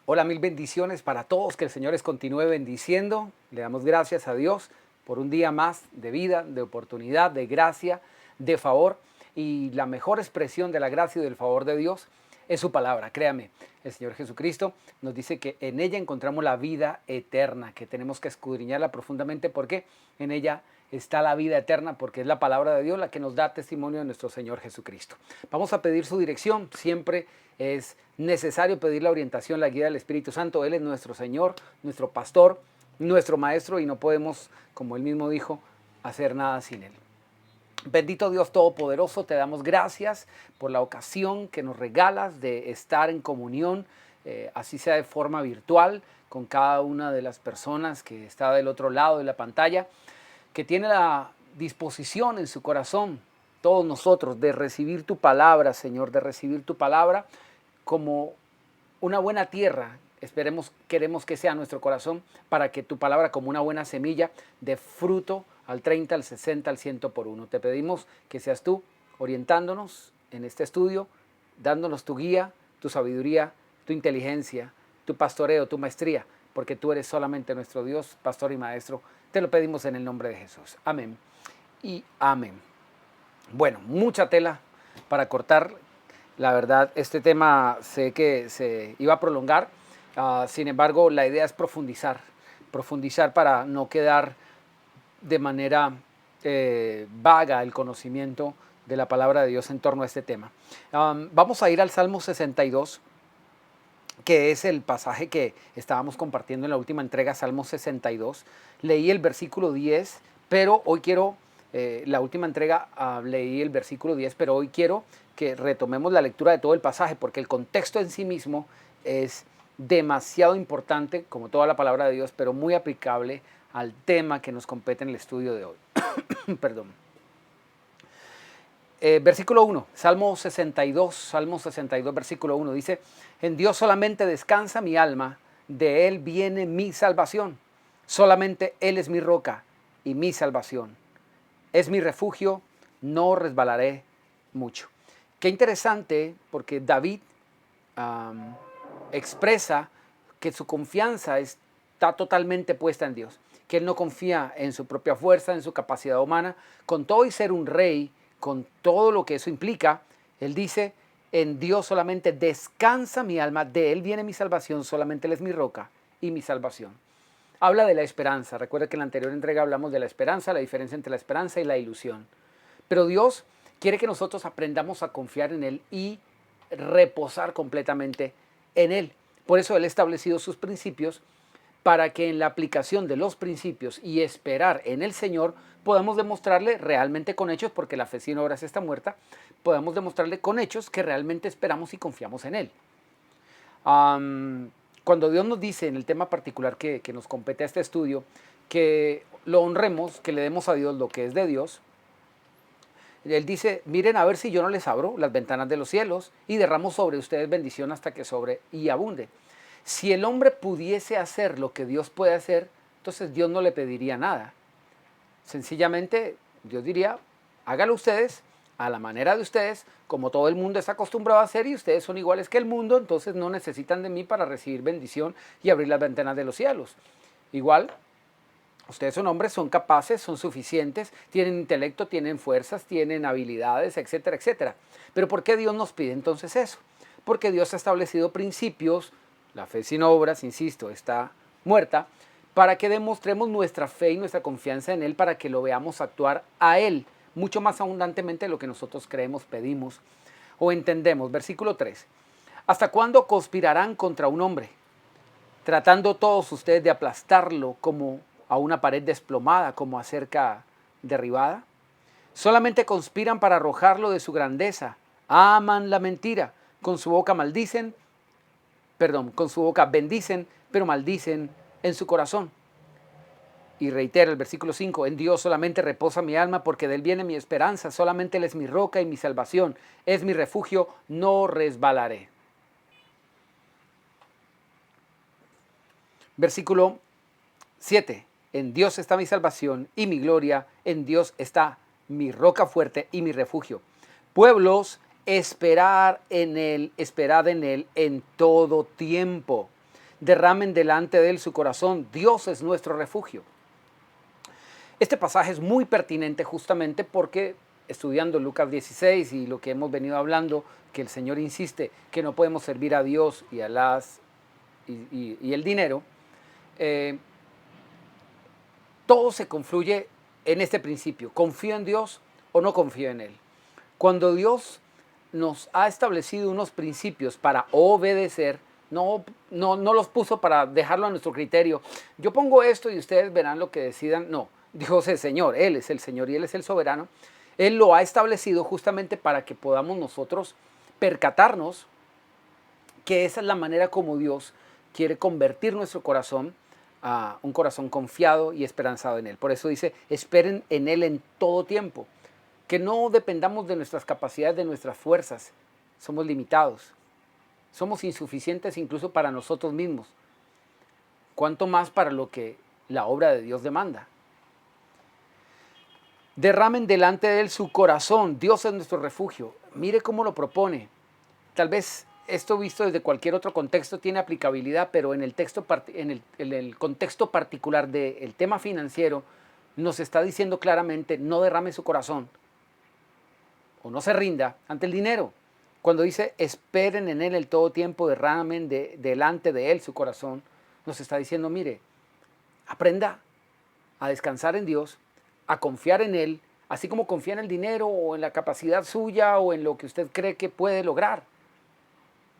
Hola, mil bendiciones para todos, que el Señor les continúe bendiciendo. Le damos gracias a Dios por un día más de vida, de oportunidad, de gracia, de favor. Y la mejor expresión de la gracia y del favor de Dios es su palabra. Créame, el Señor Jesucristo nos dice que en ella encontramos la vida eterna, que tenemos que escudriñarla profundamente porque en ella está la vida eterna, porque es la palabra de Dios la que nos da testimonio de nuestro Señor Jesucristo. Vamos a pedir su dirección. Siempre es necesario pedir la orientación, la guía del Espíritu Santo. Él es nuestro Señor, nuestro pastor, nuestro maestro, y no podemos, como él mismo dijo, hacer nada sin él. Bendito Dios Todopoderoso, te damos gracias por la ocasión que nos regalas de estar en comunión, así sea de forma virtual, con cada una de las personas que está del otro lado de la pantalla, que tiene la disposición en su corazón, todos nosotros, de recibir tu palabra, Señor, de recibir tu palabra como una buena tierra. Queremos que sea nuestro corazón, para que tu palabra, como una buena semilla, dé fruto al 30, al 60, al 100 por uno. Te pedimos que seas tú orientándonos en este estudio, dándonos tu guía, tu sabiduría, tu inteligencia, tu pastoreo, tu maestría, porque tú eres solamente nuestro Dios, pastor y maestro. Te lo pedimos en el nombre de Jesús. Amén y amén. Bueno, mucha tela para cortar. La verdad, este tema sé que se iba a prolongar. Sin embargo, la idea es profundizar para no quedar de manera vaga el conocimiento de la palabra de Dios en torno a este tema. Vamos a ir al Salmo 62, que es el pasaje que estábamos compartiendo en la última entrega, Salmo 62. Leí el versículo 10, pero hoy quiero, la última entrega leí el versículo 10, pero hoy quiero que retomemos la lectura de todo el pasaje, porque el contexto en sí mismo es demasiado importante, como toda la palabra de Dios, pero muy aplicable al tema que nos compete en el estudio de hoy. Perdón. Versículo 1, Salmo 62, versículo 1, dice: en Dios solamente descansa mi alma, de Él viene mi salvación. Solamente Él es mi roca y mi salvación. Es mi refugio, no resbalaré mucho. Qué interesante, porque David expresa que su confianza está totalmente puesta en Dios, que él no confía en su propia fuerza, en su capacidad humana. Con todo y ser un rey, con todo lo que eso implica, él dice: en Dios solamente descansa mi alma, de Él viene mi salvación, solamente Él es mi roca y mi salvación. Habla de la esperanza. Recuerda que en la anterior entrega hablamos de la esperanza, la diferencia entre la esperanza y la ilusión. Pero Dios quiere que nosotros aprendamos a confiar en Él y reposar completamente en Él. Por eso Él ha establecido sus principios, para que en la aplicación de los principios y esperar en el Señor podamos demostrarle realmente con hechos, porque la fe sin obras está muerta, podamos demostrarle con hechos que realmente esperamos y confiamos en Él. Cuando Dios nos dice en el tema particular que nos compete a este estudio, que lo honremos, que le demos a Dios lo que es de Dios, Él dice: miren a ver si yo no les abro las ventanas de los cielos y derramo sobre ustedes bendición hasta que sobre y abunde. Si el hombre pudiese hacer lo que Dios puede hacer, entonces Dios no le pediría nada. Sencillamente Dios diría: hágalo ustedes a la manera de ustedes, como todo el mundo está acostumbrado a hacer, y ustedes son iguales que el mundo, entonces no necesitan de mí para recibir bendición y abrir las ventanas de los cielos. Igual, ustedes son hombres, son capaces, son suficientes, tienen intelecto, tienen fuerzas, tienen habilidades, etcétera, etcétera. Pero ¿por qué Dios nos pide entonces eso? Porque Dios ha establecido principios. La fe sin obras, insisto, está muerta, para que demostremos nuestra fe y nuestra confianza en Él, para que lo veamos actuar a Él mucho más abundantemente de lo que nosotros creemos, pedimos o entendemos. Versículo 3. ¿Hasta cuándo conspirarán contra un hombre, tratando todos ustedes de aplastarlo como a una pared desplomada, como a cerca derribada? Solamente conspiran para arrojarlo de su grandeza. Aman la mentira. Con su boca con su boca bendicen, pero maldicen en su corazón. Y reitera el versículo 5: en Dios solamente reposa mi alma, porque de Él viene mi esperanza. Solamente Él es mi roca y mi salvación. Es mi refugio, no resbalaré. Versículo 7: en Dios está mi salvación y mi gloria. En Dios está mi roca fuerte y mi refugio. Pueblos, esperad en Él en todo tiempo. derramen delante de él su corazón. Dios es nuestro refugio. Este pasaje es muy pertinente justamente porque estudiando Lucas 16 y lo que hemos venido hablando, que el Señor insiste que no podemos servir a Dios y a y el dinero, todo se confluye en este principio: confío en Dios o no confío en Él. Cuando Dios nos ha establecido unos principios para obedecer, no los puso para dejarlo a nuestro criterio. Yo pongo esto y ustedes verán lo que decidan. No, Dios es Señor, Él es el Señor y Él es el soberano. Él lo ha establecido justamente para que podamos nosotros percatarnos que esa es la manera como Dios quiere convertir nuestro corazón a un corazón confiado y esperanzado en Él. Por eso dice, esperen en Él en todo tiempo. Que no dependamos de nuestras capacidades, de nuestras fuerzas. Somos limitados. Somos insuficientes incluso para nosotros mismos. Cuánto más para lo que la obra de Dios demanda. Derramen delante de Él su corazón. Dios es nuestro refugio. Mire cómo lo propone. Tal vez esto visto desde cualquier otro contexto tiene aplicabilidad, pero en el contexto particular del tema financiero nos está diciendo claramente: no derrame su corazón o no se rinda ante el dinero. Cuando dice esperen en Él el todo tiempo, derramen delante de Él su corazón, nos está diciendo: mire, aprenda a descansar en Dios, a confiar en Él, así como confía en el dinero o en la capacidad suya o en lo que usted cree que puede lograr.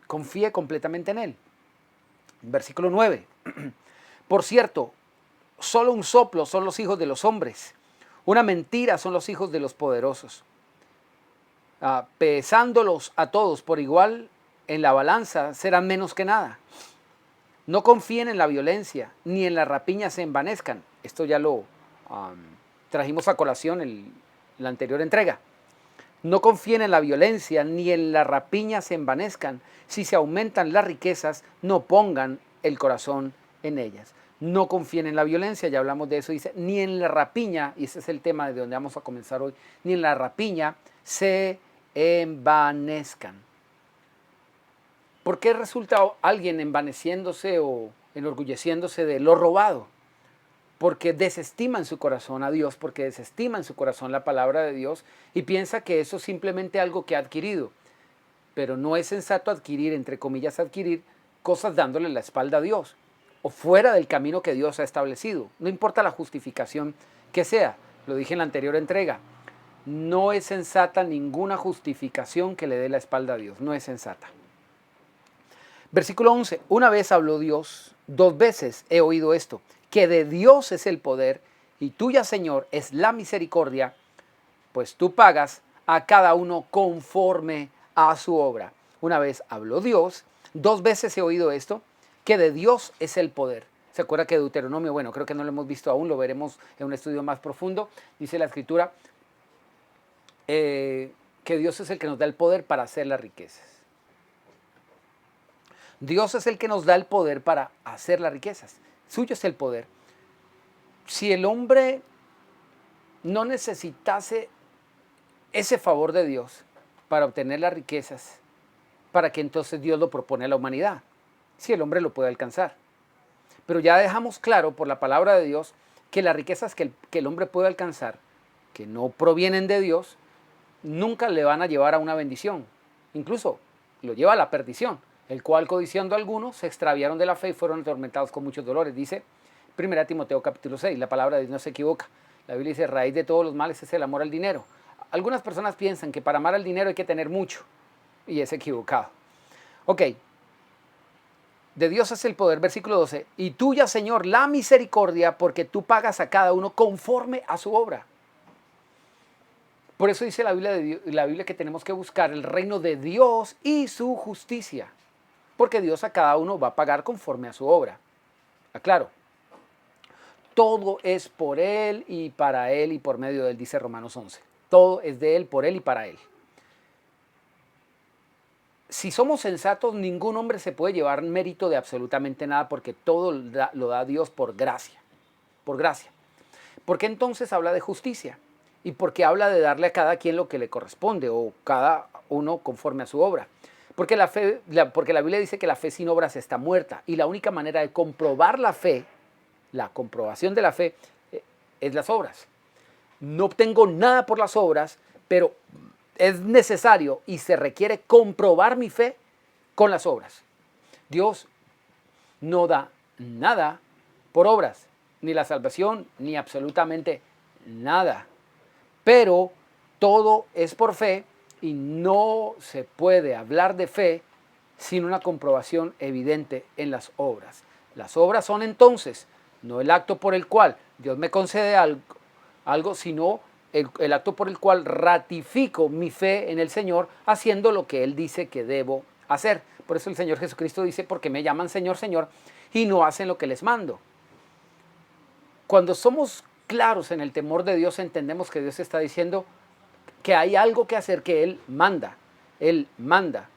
Confíe completamente en Él. Versículo 9. Por cierto, solo un soplo son los hijos de los hombres, una mentira son los hijos de los poderosos. Pesándolos a todos por igual en la balanza serán menos que nada. No confíen en la violencia, ni en la rapiña se envanezcan. Esto ya lo trajimos a colación en la anterior entrega. No confíen en la violencia, ni en la rapiña se envanezcan. Si se aumentan las riquezas, no pongan el corazón en ellas. No confíen en la violencia, ya hablamos de eso, dice, ni en la rapiña, y ese es el tema de donde vamos a comenzar hoy, ni en la rapiña se envanezcan. ¿Por qué resulta alguien envaneciéndose o enorgulleciéndose de lo robado? Porque desestima en su corazón a Dios, porque desestima en su corazón la palabra de Dios y piensa que eso es simplemente algo que ha adquirido. Pero no es sensato adquirir, entre comillas adquirir, cosas dándole la espalda a Dios o fuera del camino que Dios ha establecido. No importa la justificación que sea, lo dije en la anterior entrega. No es sensata ninguna justificación que le dé la espalda a Dios, no es sensata. Versículo 11, una vez habló Dios, 2 veces he oído esto, que de Dios es el poder y tuya, Señor, es la misericordia, pues tú pagas a cada uno conforme a su obra. Una vez habló Dios, 2 veces he oído esto, que de Dios es el poder. ¿Se acuerda que Deuteronomio, bueno, creo que no lo hemos visto aún, lo veremos en un estudio más profundo, dice la Escritura, que Dios es el que nos da el poder para hacer las riquezas. Dios es el que nos da el poder para hacer las riquezas. Suyo es el poder. Si el hombre no necesitase ese favor de Dios para obtener las riquezas, ¿para qué entonces Dios lo propone a la humanidad? Si el hombre lo puede alcanzar. Pero ya dejamos claro por la palabra de Dios que las riquezas que el hombre puede alcanzar, que no provienen de Dios, nunca le van a llevar a una bendición. Incluso lo lleva a la perdición, el cual codiciando a algunos se extraviaron de la fe y fueron atormentados con muchos dolores. Dice 1 Timoteo capítulo 6, la palabra de Dios no se equivoca. La Biblia dice, raíz de todos los males es el amor al dinero. Algunas personas piensan que para amar al dinero hay que tener mucho, y es equivocado. Ok, de Dios es el poder, versículo 12, y tuya, Señor, la misericordia, porque tú pagas a cada uno conforme a su obra. Por eso dice la Biblia que tenemos que buscar el reino de Dios y su justicia, porque Dios a cada uno va a pagar conforme a su obra. Aclaro, todo es por Él y para Él y por medio de Él, dice Romanos 11. Todo es de Él, por Él y para Él. Si somos sensatos, ningún hombre se puede llevar mérito de absolutamente nada porque todo lo da Dios por gracia. Por gracia. ¿Por qué entonces habla de justicia? ¿Y por qué habla de darle a cada quien lo que le corresponde o cada uno conforme a su obra? Porque la Biblia dice que la fe sin obras está muerta. Y la única manera de comprobar la fe, la comprobación de la fe, es las obras. No obtengo nada por las obras, pero es necesario y se requiere comprobar mi fe con las obras. Dios no da nada por obras, ni la salvación, ni absolutamente nada. Pero todo es por fe y no se puede hablar de fe sin una comprobación evidente en las obras. Las obras son entonces no el acto por el cual Dios me concede algo, sino el acto por el cual ratifico mi fe en el Señor haciendo lo que Él dice que debo hacer. Por eso el Señor Jesucristo dice, porque me llaman Señor, Señor, y no hacen lo que les mando. Cuando somos claros en el temor de Dios, entendemos que Dios está diciendo que hay algo que hacer, que Él manda. Él manda.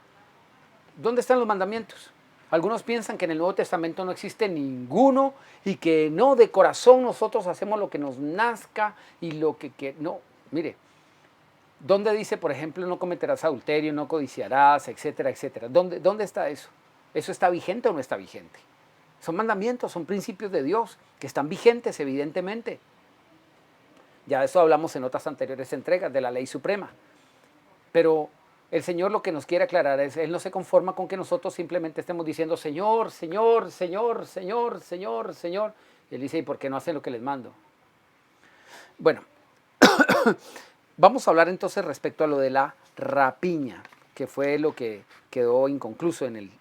¿Dónde están los mandamientos? Algunos piensan que en el Nuevo Testamento no existe ninguno y que no, de corazón nosotros hacemos lo que nos nazca y lo que no. Mire, ¿dónde dice, por ejemplo, no cometerás adulterio, no codiciarás, etcétera, etcétera? ¿Dónde está eso? ¿Eso está vigente o no está vigente? Son mandamientos, son principios de Dios que están vigentes, evidentemente. Ya de eso hablamos en otras anteriores entregas de la ley suprema. Pero el Señor lo que nos quiere aclarar es, Él no se conforma con que nosotros simplemente estemos diciendo, Señor, Señor, Señor, Señor, Señor, Señor. Y Él dice, ¿y por qué no hacen lo que les mando? Bueno, vamos a hablar entonces respecto a lo de la rapiña, que fue lo que quedó inconcluso en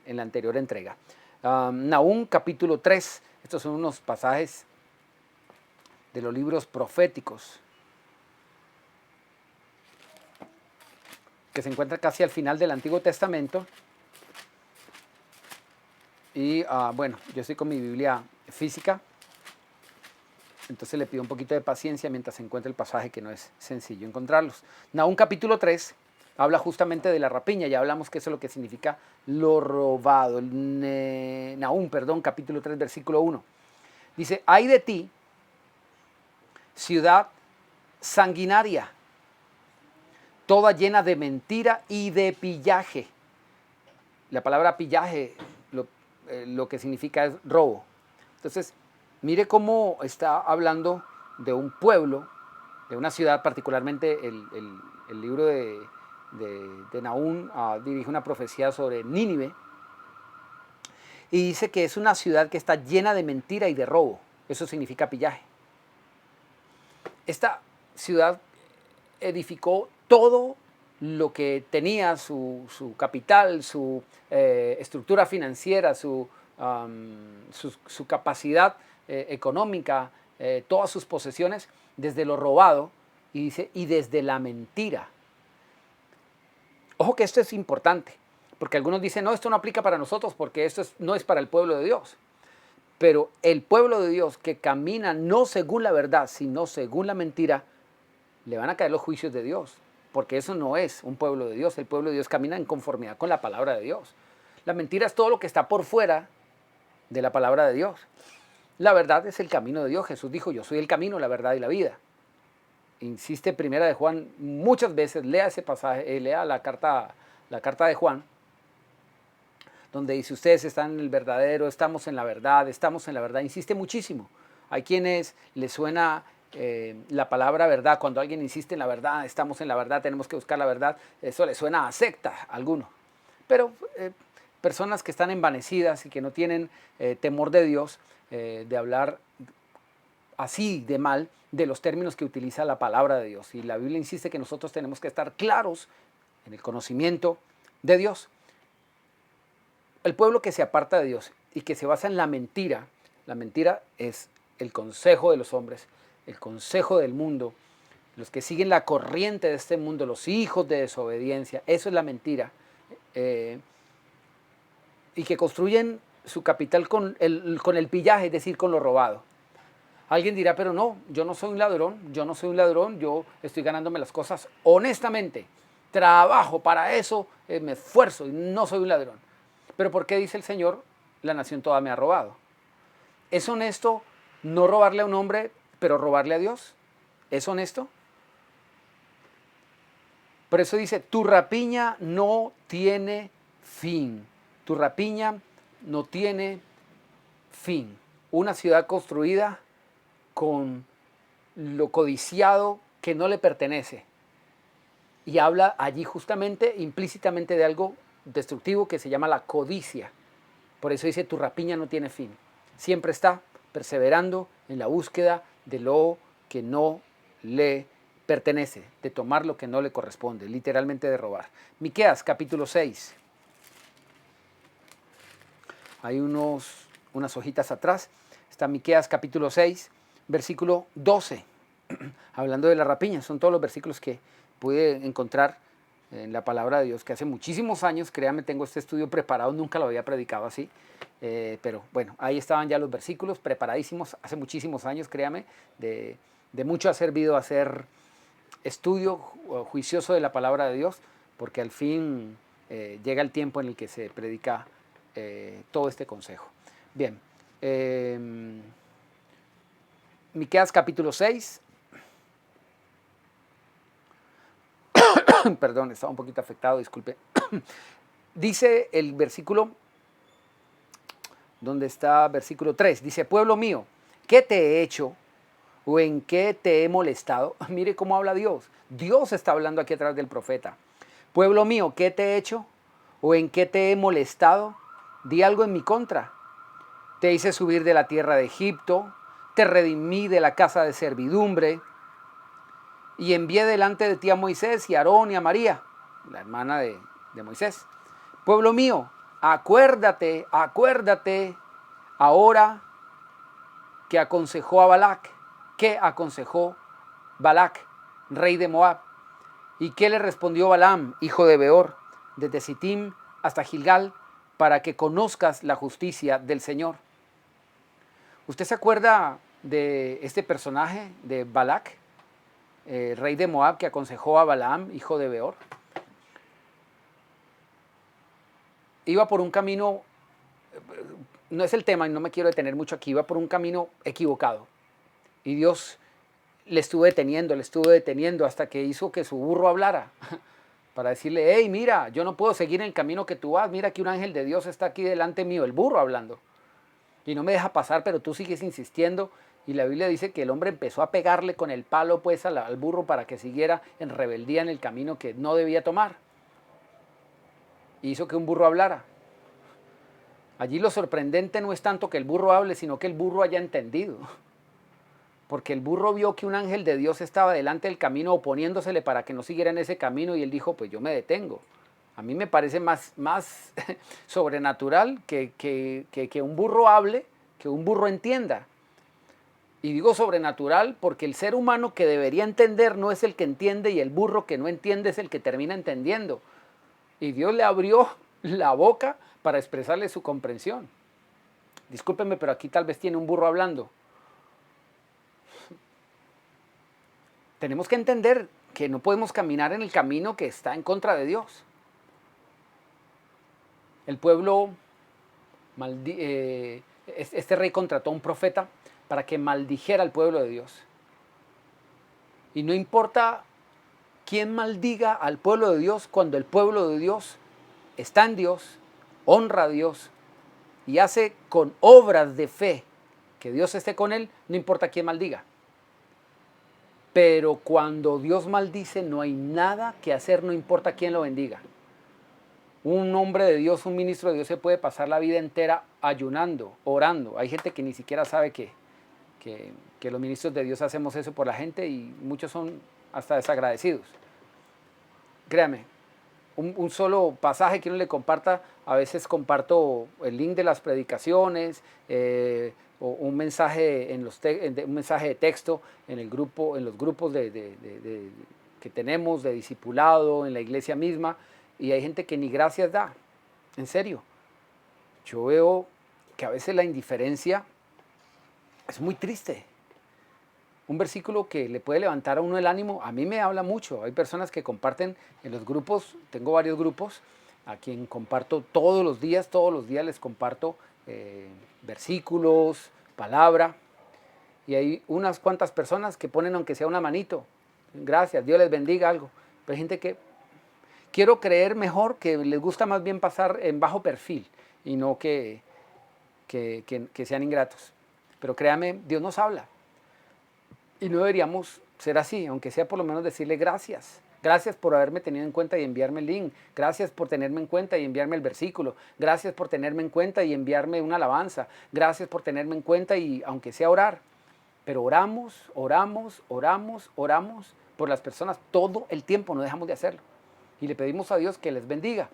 la anterior entrega. Nahum capítulo 3, estos son unos pasajes de los libros proféticos que se encuentran casi al final del Antiguo Testamento. Y bueno, yo estoy con mi Biblia física, entonces le pido un poquito de paciencia mientras se encuentre el pasaje, que no es sencillo encontrarlos. Nahum capítulo 3 habla justamente de la rapiña, ya hablamos que eso es lo que significa lo robado. Nahum, capítulo 3, versículo 1. Dice, ay de ti, ciudad sanguinaria, toda llena de mentira y de pillaje. La palabra pillaje lo que significa es robo. Entonces, mire cómo está hablando de un pueblo, de una ciudad, particularmente el libro de Nahum dirige una profecía sobre Nínive y dice que es una ciudad que está llena de mentira y de robo. Eso significa pillaje. Esta ciudad edificó todo lo que tenía, su capital, su estructura financiera, su capacidad económica, todas sus posesiones, desde lo robado, y dice, y desde la mentira. Ojo que esto es importante, porque algunos dicen, no, esto no aplica para nosotros, porque esto no es para el pueblo de Dios. Pero el pueblo de Dios que camina no según la verdad, sino según la mentira, le van a caer los juicios de Dios, porque eso no es un pueblo de Dios. El pueblo de Dios camina en conformidad con la palabra de Dios. La mentira es todo lo que está por fuera de la palabra de Dios. La verdad es el camino de Dios. Jesús dijo, yo soy el camino, la verdad y la vida. Insiste Primera de Juan muchas veces, lea ese pasaje, lea la carta de Juan, donde dice, ustedes están en el verdadero, estamos en la verdad, insiste muchísimo. Hay quienes les suena la palabra verdad, cuando alguien insiste en la verdad, estamos en la verdad, tenemos que buscar la verdad, eso le suena a secta a alguno. Pero personas que están envanecidas y que no tienen temor de Dios, de hablar así de mal de los términos que utiliza la palabra de Dios. Y la Biblia insiste que nosotros tenemos que estar claros en el conocimiento de Dios. El pueblo que se aparta de Dios y que se basa en la mentira es el consejo de los hombres, el consejo del mundo, los que siguen la corriente de este mundo, los hijos de desobediencia, eso es la mentira, y que construyen su capital con el pillaje, es decir, con lo robado. Alguien dirá, pero no, yo no soy un ladrón, yo estoy ganándome las cosas honestamente, trabajo para eso, me esfuerzo y no soy un ladrón. Pero ¿por qué dice el Señor, la nación toda me ha robado? ¿Es honesto no robarle a un hombre, pero robarle a Dios? ¿Es honesto? Por eso dice, tu rapiña no tiene fin. Tu rapiña no tiene fin. Una ciudad construida con lo codiciado que no le pertenece. Y habla allí justamente, implícitamente, de algo destructivo que se llama la codicia. Por eso dice, tu rapiña no tiene fin. Siempre está perseverando en la búsqueda de lo que no le pertenece, de tomar lo que no le corresponde, literalmente de robar. Miqueas, capítulo 6. Hay unas hojitas atrás. Está Miqueas, capítulo 6, versículo 12. Hablando de la rapiña, son todos los versículos que pude encontrar en la palabra de Dios, que hace muchísimos años, créanme, tengo este estudio preparado, nunca lo había predicado así, pero bueno, ahí estaban ya los versículos preparadísimos, hace muchísimos años, créanme, de mucho ha servido hacer estudio juicioso de la palabra de Dios, porque al fin llega el tiempo en el que se predica todo este consejo. Bien, Miqueas capítulo 6, perdón, estaba un poquito afectado, disculpe. Dice el versículo, ¿dónde está? Versículo 3, dice, pueblo mío, ¿qué te he hecho o en qué te he molestado? Mire cómo habla Dios. Dios está hablando aquí a través del profeta. Pueblo mío, ¿qué te he hecho o en qué te he molestado? Di algo en mi contra. Te hice subir de la tierra de Egipto, te redimí de la casa de servidumbre, y envié delante de ti a Moisés y a Aarón y a María, la hermana de Moisés. Pueblo mío, acuérdate ahora que aconsejó a Balac. ¿Qué aconsejó Balac, rey de Moab? ¿Y qué le respondió Balaam, hijo de Beor, desde Sittim hasta Gilgal, para que conozcas la justicia del Señor? ¿Usted se acuerda de este personaje de Balac? Rey de Moab, que aconsejó a Balaam, hijo de Beor. Iba por un camino, no es el tema y no me quiero detener mucho aquí, iba por un camino equivocado. Y Dios le estuvo deteniendo hasta que hizo que su burro hablara. Para decirle, hey, mira, yo no puedo seguir en el camino que tú vas, mira que un ángel de Dios está aquí delante mío, el burro hablando. Y no me deja pasar, pero tú sigues insistiendo. Y la Biblia dice que el hombre empezó a pegarle con el palo pues al burro para que siguiera en rebeldía en el camino que no debía tomar. Y hizo que un burro hablara. Allí lo sorprendente no es tanto que el burro hable, sino que el burro haya entendido. Porque el burro vio que un ángel de Dios estaba delante del camino oponiéndosele para que no siguiera en ese camino y él dijo, pues yo me detengo. A mí me parece más sobrenatural que un burro hable, que un burro entienda. Y digo sobrenatural porque el ser humano que debería entender no es el que entiende y el burro que no entiende es el que termina entendiendo. Y Dios le abrió la boca para expresarle su comprensión. Discúlpenme, pero aquí tal vez tiene un burro hablando. Tenemos que entender que no podemos caminar en el camino que está en contra de Dios. El pueblo, este rey contrató a un profeta para que maldijera al pueblo de Dios. Y no importa quién maldiga al pueblo de Dios, cuando el pueblo de Dios está en Dios, honra a Dios y hace con obras de fe que Dios esté con él, no importa quién maldiga. Pero cuando Dios maldice no hay nada que hacer, no importa quién lo bendiga. Un hombre de Dios, un ministro de Dios se puede pasar la vida entera ayunando, orando. Hay gente que ni siquiera sabe que los ministros de Dios hacemos eso por la gente y muchos son hasta desagradecidos. Créame, un solo pasaje que uno le comparta, a veces comparto el link de las predicaciones, o un mensaje, un mensaje de texto en los grupos que tenemos de discipulado, en la iglesia misma, y hay gente que ni gracias da, en serio. Yo veo que a veces la indiferencia es muy triste. Un versículo que le puede levantar a uno el ánimo, a mí me habla mucho. Hay personas que comparten en los grupos, tengo varios grupos, a quien comparto todos los días les comparto versículos, palabra, y hay unas cuantas personas que ponen aunque sea una manito, gracias, Dios les bendiga algo, pero hay gente que quiero creer mejor que les gusta más bien pasar en bajo perfil y no que sean ingratos. Pero créame, Dios nos habla. Y no deberíamos ser así, aunque sea por lo menos decirle gracias. Gracias por haberme tenido en cuenta y enviarme el link. Gracias por tenerme en cuenta y enviarme el versículo. Gracias por tenerme en cuenta y enviarme una alabanza. Gracias por tenerme en cuenta y aunque sea orar. Pero oramos, oramos, oramos, oramos por las personas todo el tiempo, no dejamos de hacerlo. Y le pedimos a Dios que les bendiga.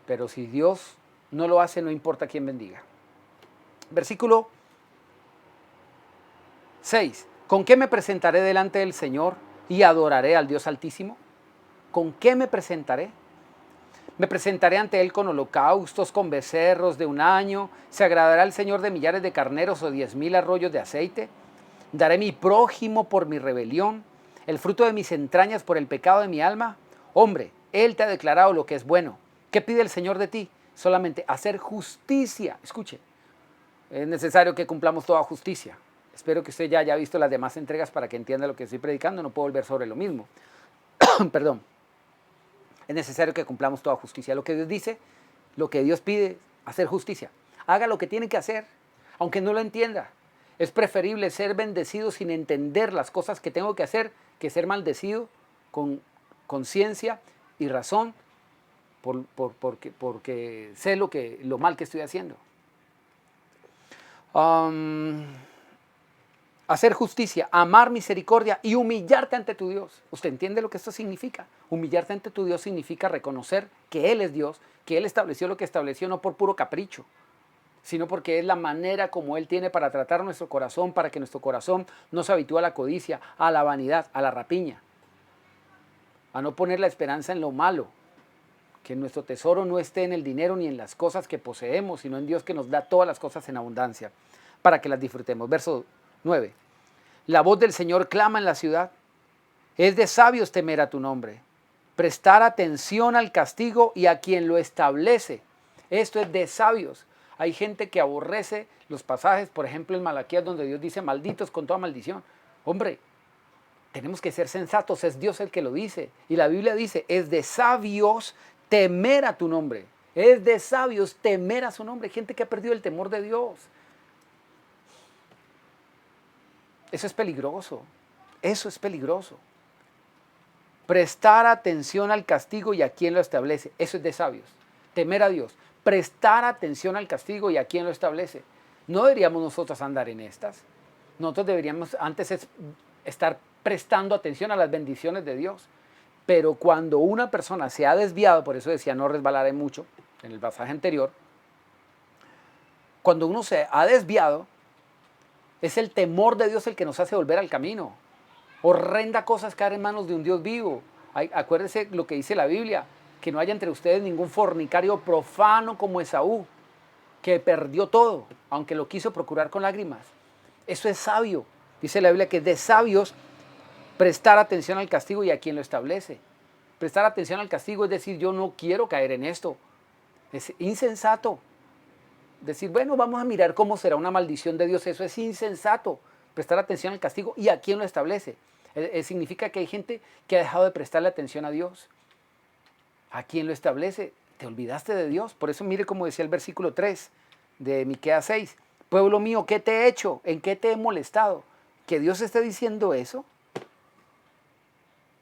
Pero si Dios no lo hace, no importa quién bendiga. Versículo 6. ¿Con qué me presentaré delante del Señor y adoraré al Dios Altísimo? ¿Con qué me presentaré? Me presentaré ante Él con holocaustos, con becerros de un año. ¿Se agradará al Señor de millares de carneros o 10,000 arroyos de aceite? ¿Daré mi prójimo por mi rebelión, el fruto de mis entrañas por el pecado de mi alma? Hombre, Él te ha declarado lo que es bueno. ¿Qué pide el Señor de ti? Solamente hacer justicia. Escuche, es necesario que cumplamos toda justicia. Espero que usted ya haya visto las demás entregas para que entienda lo que estoy predicando. No puedo volver sobre lo mismo. Perdón. Es necesario que cumplamos toda justicia. Lo que Dios dice, lo que Dios pide, hacer justicia. Haga lo que tiene que hacer, aunque no lo entienda. Es preferible ser bendecido sin entender las cosas que tengo que hacer que ser maldecido con conciencia y razón porque sé lo mal que estoy haciendo. Hacer justicia, amar misericordia y humillarte ante tu Dios. ¿Usted entiende lo que esto significa? Humillarte ante tu Dios significa reconocer que Él es Dios, que Él estableció lo que estableció no por puro capricho, sino porque es la manera como Él tiene para tratar nuestro corazón, para que nuestro corazón no se habitúe a la codicia, a la vanidad, a la rapiña, a no poner la esperanza en lo malo, que nuestro tesoro no esté en el dinero ni en las cosas que poseemos, sino en Dios que nos da todas las cosas en abundancia, para que las disfrutemos. Verso 9. La voz del Señor clama en la ciudad. Es de sabios temer a tu nombre, prestar atención al castigo y a quien lo establece. Esto es de sabios. Hay gente que aborrece los pasajes, por ejemplo en Malaquías, donde Dios dice malditos con toda maldición. Hombre, tenemos que ser sensatos, es Dios el que lo dice. Y la Biblia dice, es de sabios temer a tu nombre. Es de sabios temer a su nombre. Hay gente que ha perdido el temor de Dios. Eso es peligroso. Eso es peligroso. Prestar atención al castigo y a quien lo establece. Eso es de sabios. Temer a Dios. Prestar atención al castigo y a quien lo establece. No deberíamos nosotros andar en estas. Nosotros deberíamos antes estar prestando atención a las bendiciones de Dios. Pero cuando una persona se ha desviado, por eso decía no resbalaré mucho en el pasaje anterior, cuando uno se ha desviado, es el temor de Dios el que nos hace volver al camino. Horrenda cosa es caer en manos de un Dios vivo. Acuérdense lo que dice la Biblia, que no haya entre ustedes ningún fornicario profano como Esaú, que perdió todo, aunque lo quiso procurar con lágrimas. Eso es sabio. Dice la Biblia que es de sabios prestar atención al castigo y a quien lo establece. Prestar atención al castigo es decir, yo no quiero caer en esto. Es insensato. Decir, bueno, vamos a mirar cómo será una maldición de Dios. Eso es insensato. Prestar atención al castigo y a quién lo establece. Significa que hay gente que ha dejado de prestarle atención a Dios. ¿A quién lo establece? Te olvidaste de Dios. Por eso mire como decía el versículo 3 de Miqueas 6. Pueblo mío, ¿qué te he hecho? ¿En qué te he molestado? ¿Que Dios esté diciendo eso?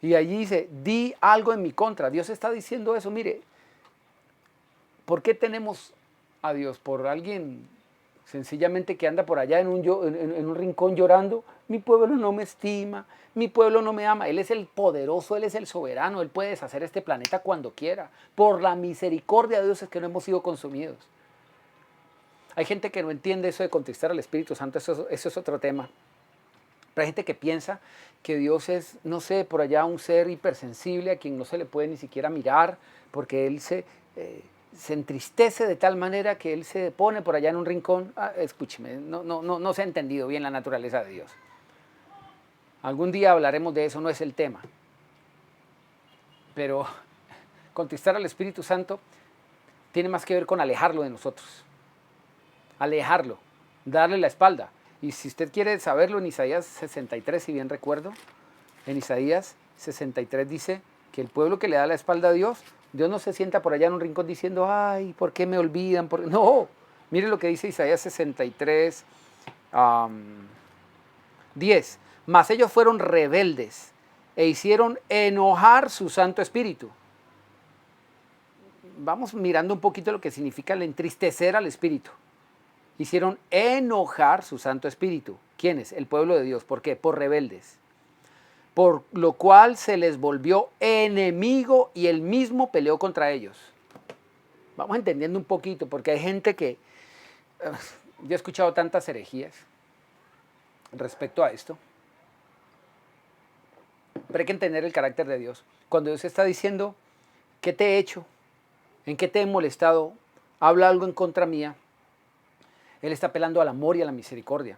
Y allí dice, di algo en mi contra. Dios está diciendo eso. Mire, ¿por qué tenemos a Dios? ¿Por alguien sencillamente que anda por allá en un rincón llorando? Mi pueblo no me estima, mi pueblo no me ama. Él es el poderoso, Él es el soberano, Él puede deshacer este planeta cuando quiera. Por la misericordia de Dios es que no hemos sido consumidos. Hay gente que no entiende eso de contristar al Espíritu Santo, eso es otro tema. Pero hay gente que piensa que Dios es, no sé, por allá un ser hipersensible a quien no se le puede ni siquiera mirar, porque Él se entristece de tal manera que Él se pone por allá en un rincón. Escúcheme, no se ha entendido bien la naturaleza de Dios. Algún día hablaremos de eso, no es el tema. Pero contristar al Espíritu Santo tiene más que ver con alejarlo de nosotros. Alejarlo, darle la espalda. Y si usted quiere saberlo, en Isaías 63, si bien recuerdo, en Isaías 63 dice, que el pueblo que le da la espalda a Dios, Dios no se sienta por allá en un rincón diciendo, ay, ¿por qué me olvidan? No, mire lo que dice Isaías 63, 10. Mas ellos fueron rebeldes e hicieron enojar su Santo Espíritu. Vamos mirando un poquito lo que significa el entristecer al Espíritu. Hicieron enojar su Santo Espíritu. ¿Quiénes? El pueblo de Dios. ¿Por qué? Por rebeldes. Por lo cual se les volvió enemigo y él mismo peleó contra ellos. Vamos entendiendo un poquito, porque hay gente que... yo he escuchado tantas herejías respecto a esto. Pero hay que entender el carácter de Dios. Cuando Dios está diciendo, ¿qué te he hecho? ¿En qué te he molestado? Habla algo en contra mía. Él está apelando al amor y a la misericordia.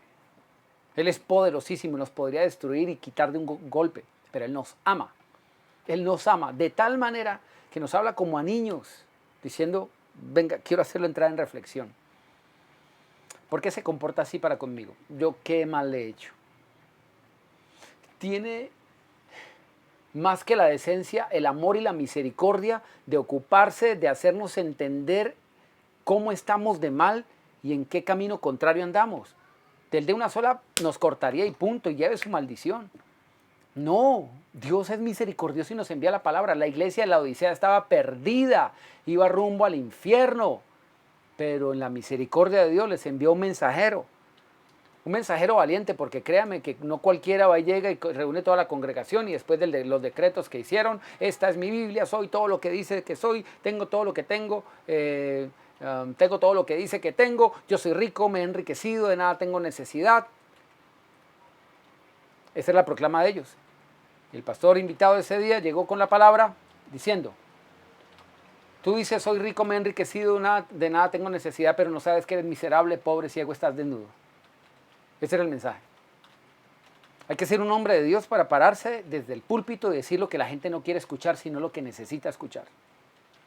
Él es poderosísimo y nos podría destruir y quitar de un golpe, pero Él nos ama. Él nos ama de tal manera que nos habla como a niños, diciendo, venga, quiero hacerlo entrar en reflexión. ¿Por qué se comporta así para conmigo? ¿Yo qué mal le he hecho? Tiene más que la decencia, el amor y la misericordia de ocuparse, de hacernos entender cómo estamos de mal y en qué camino contrario andamos. Del de una sola nos cortaría y punto, y lleve su maldición. No, Dios es misericordioso y nos envía la palabra. La iglesia de la Odisea estaba perdida, iba rumbo al infierno, pero en la misericordia de Dios les envió un mensajero valiente, porque créame que no cualquiera va y llega y reúne toda la congregación y después de los decretos que hicieron, esta es mi Biblia, soy todo lo que dice que soy, tengo todo lo que tengo, tengo todo lo que dice que tengo, yo soy rico, me he enriquecido, de nada tengo necesidad. Esa es la proclama de ellos. El pastor invitado ese día llegó con la palabra diciendo, tú dices soy rico, me he enriquecido, de nada tengo necesidad, pero no sabes que eres miserable, pobre, ciego, estás desnudo. Ese era el mensaje. Hay que ser un hombre de Dios para pararse desde el púlpito y decir lo que la gente no quiere escuchar, sino lo que necesita escuchar.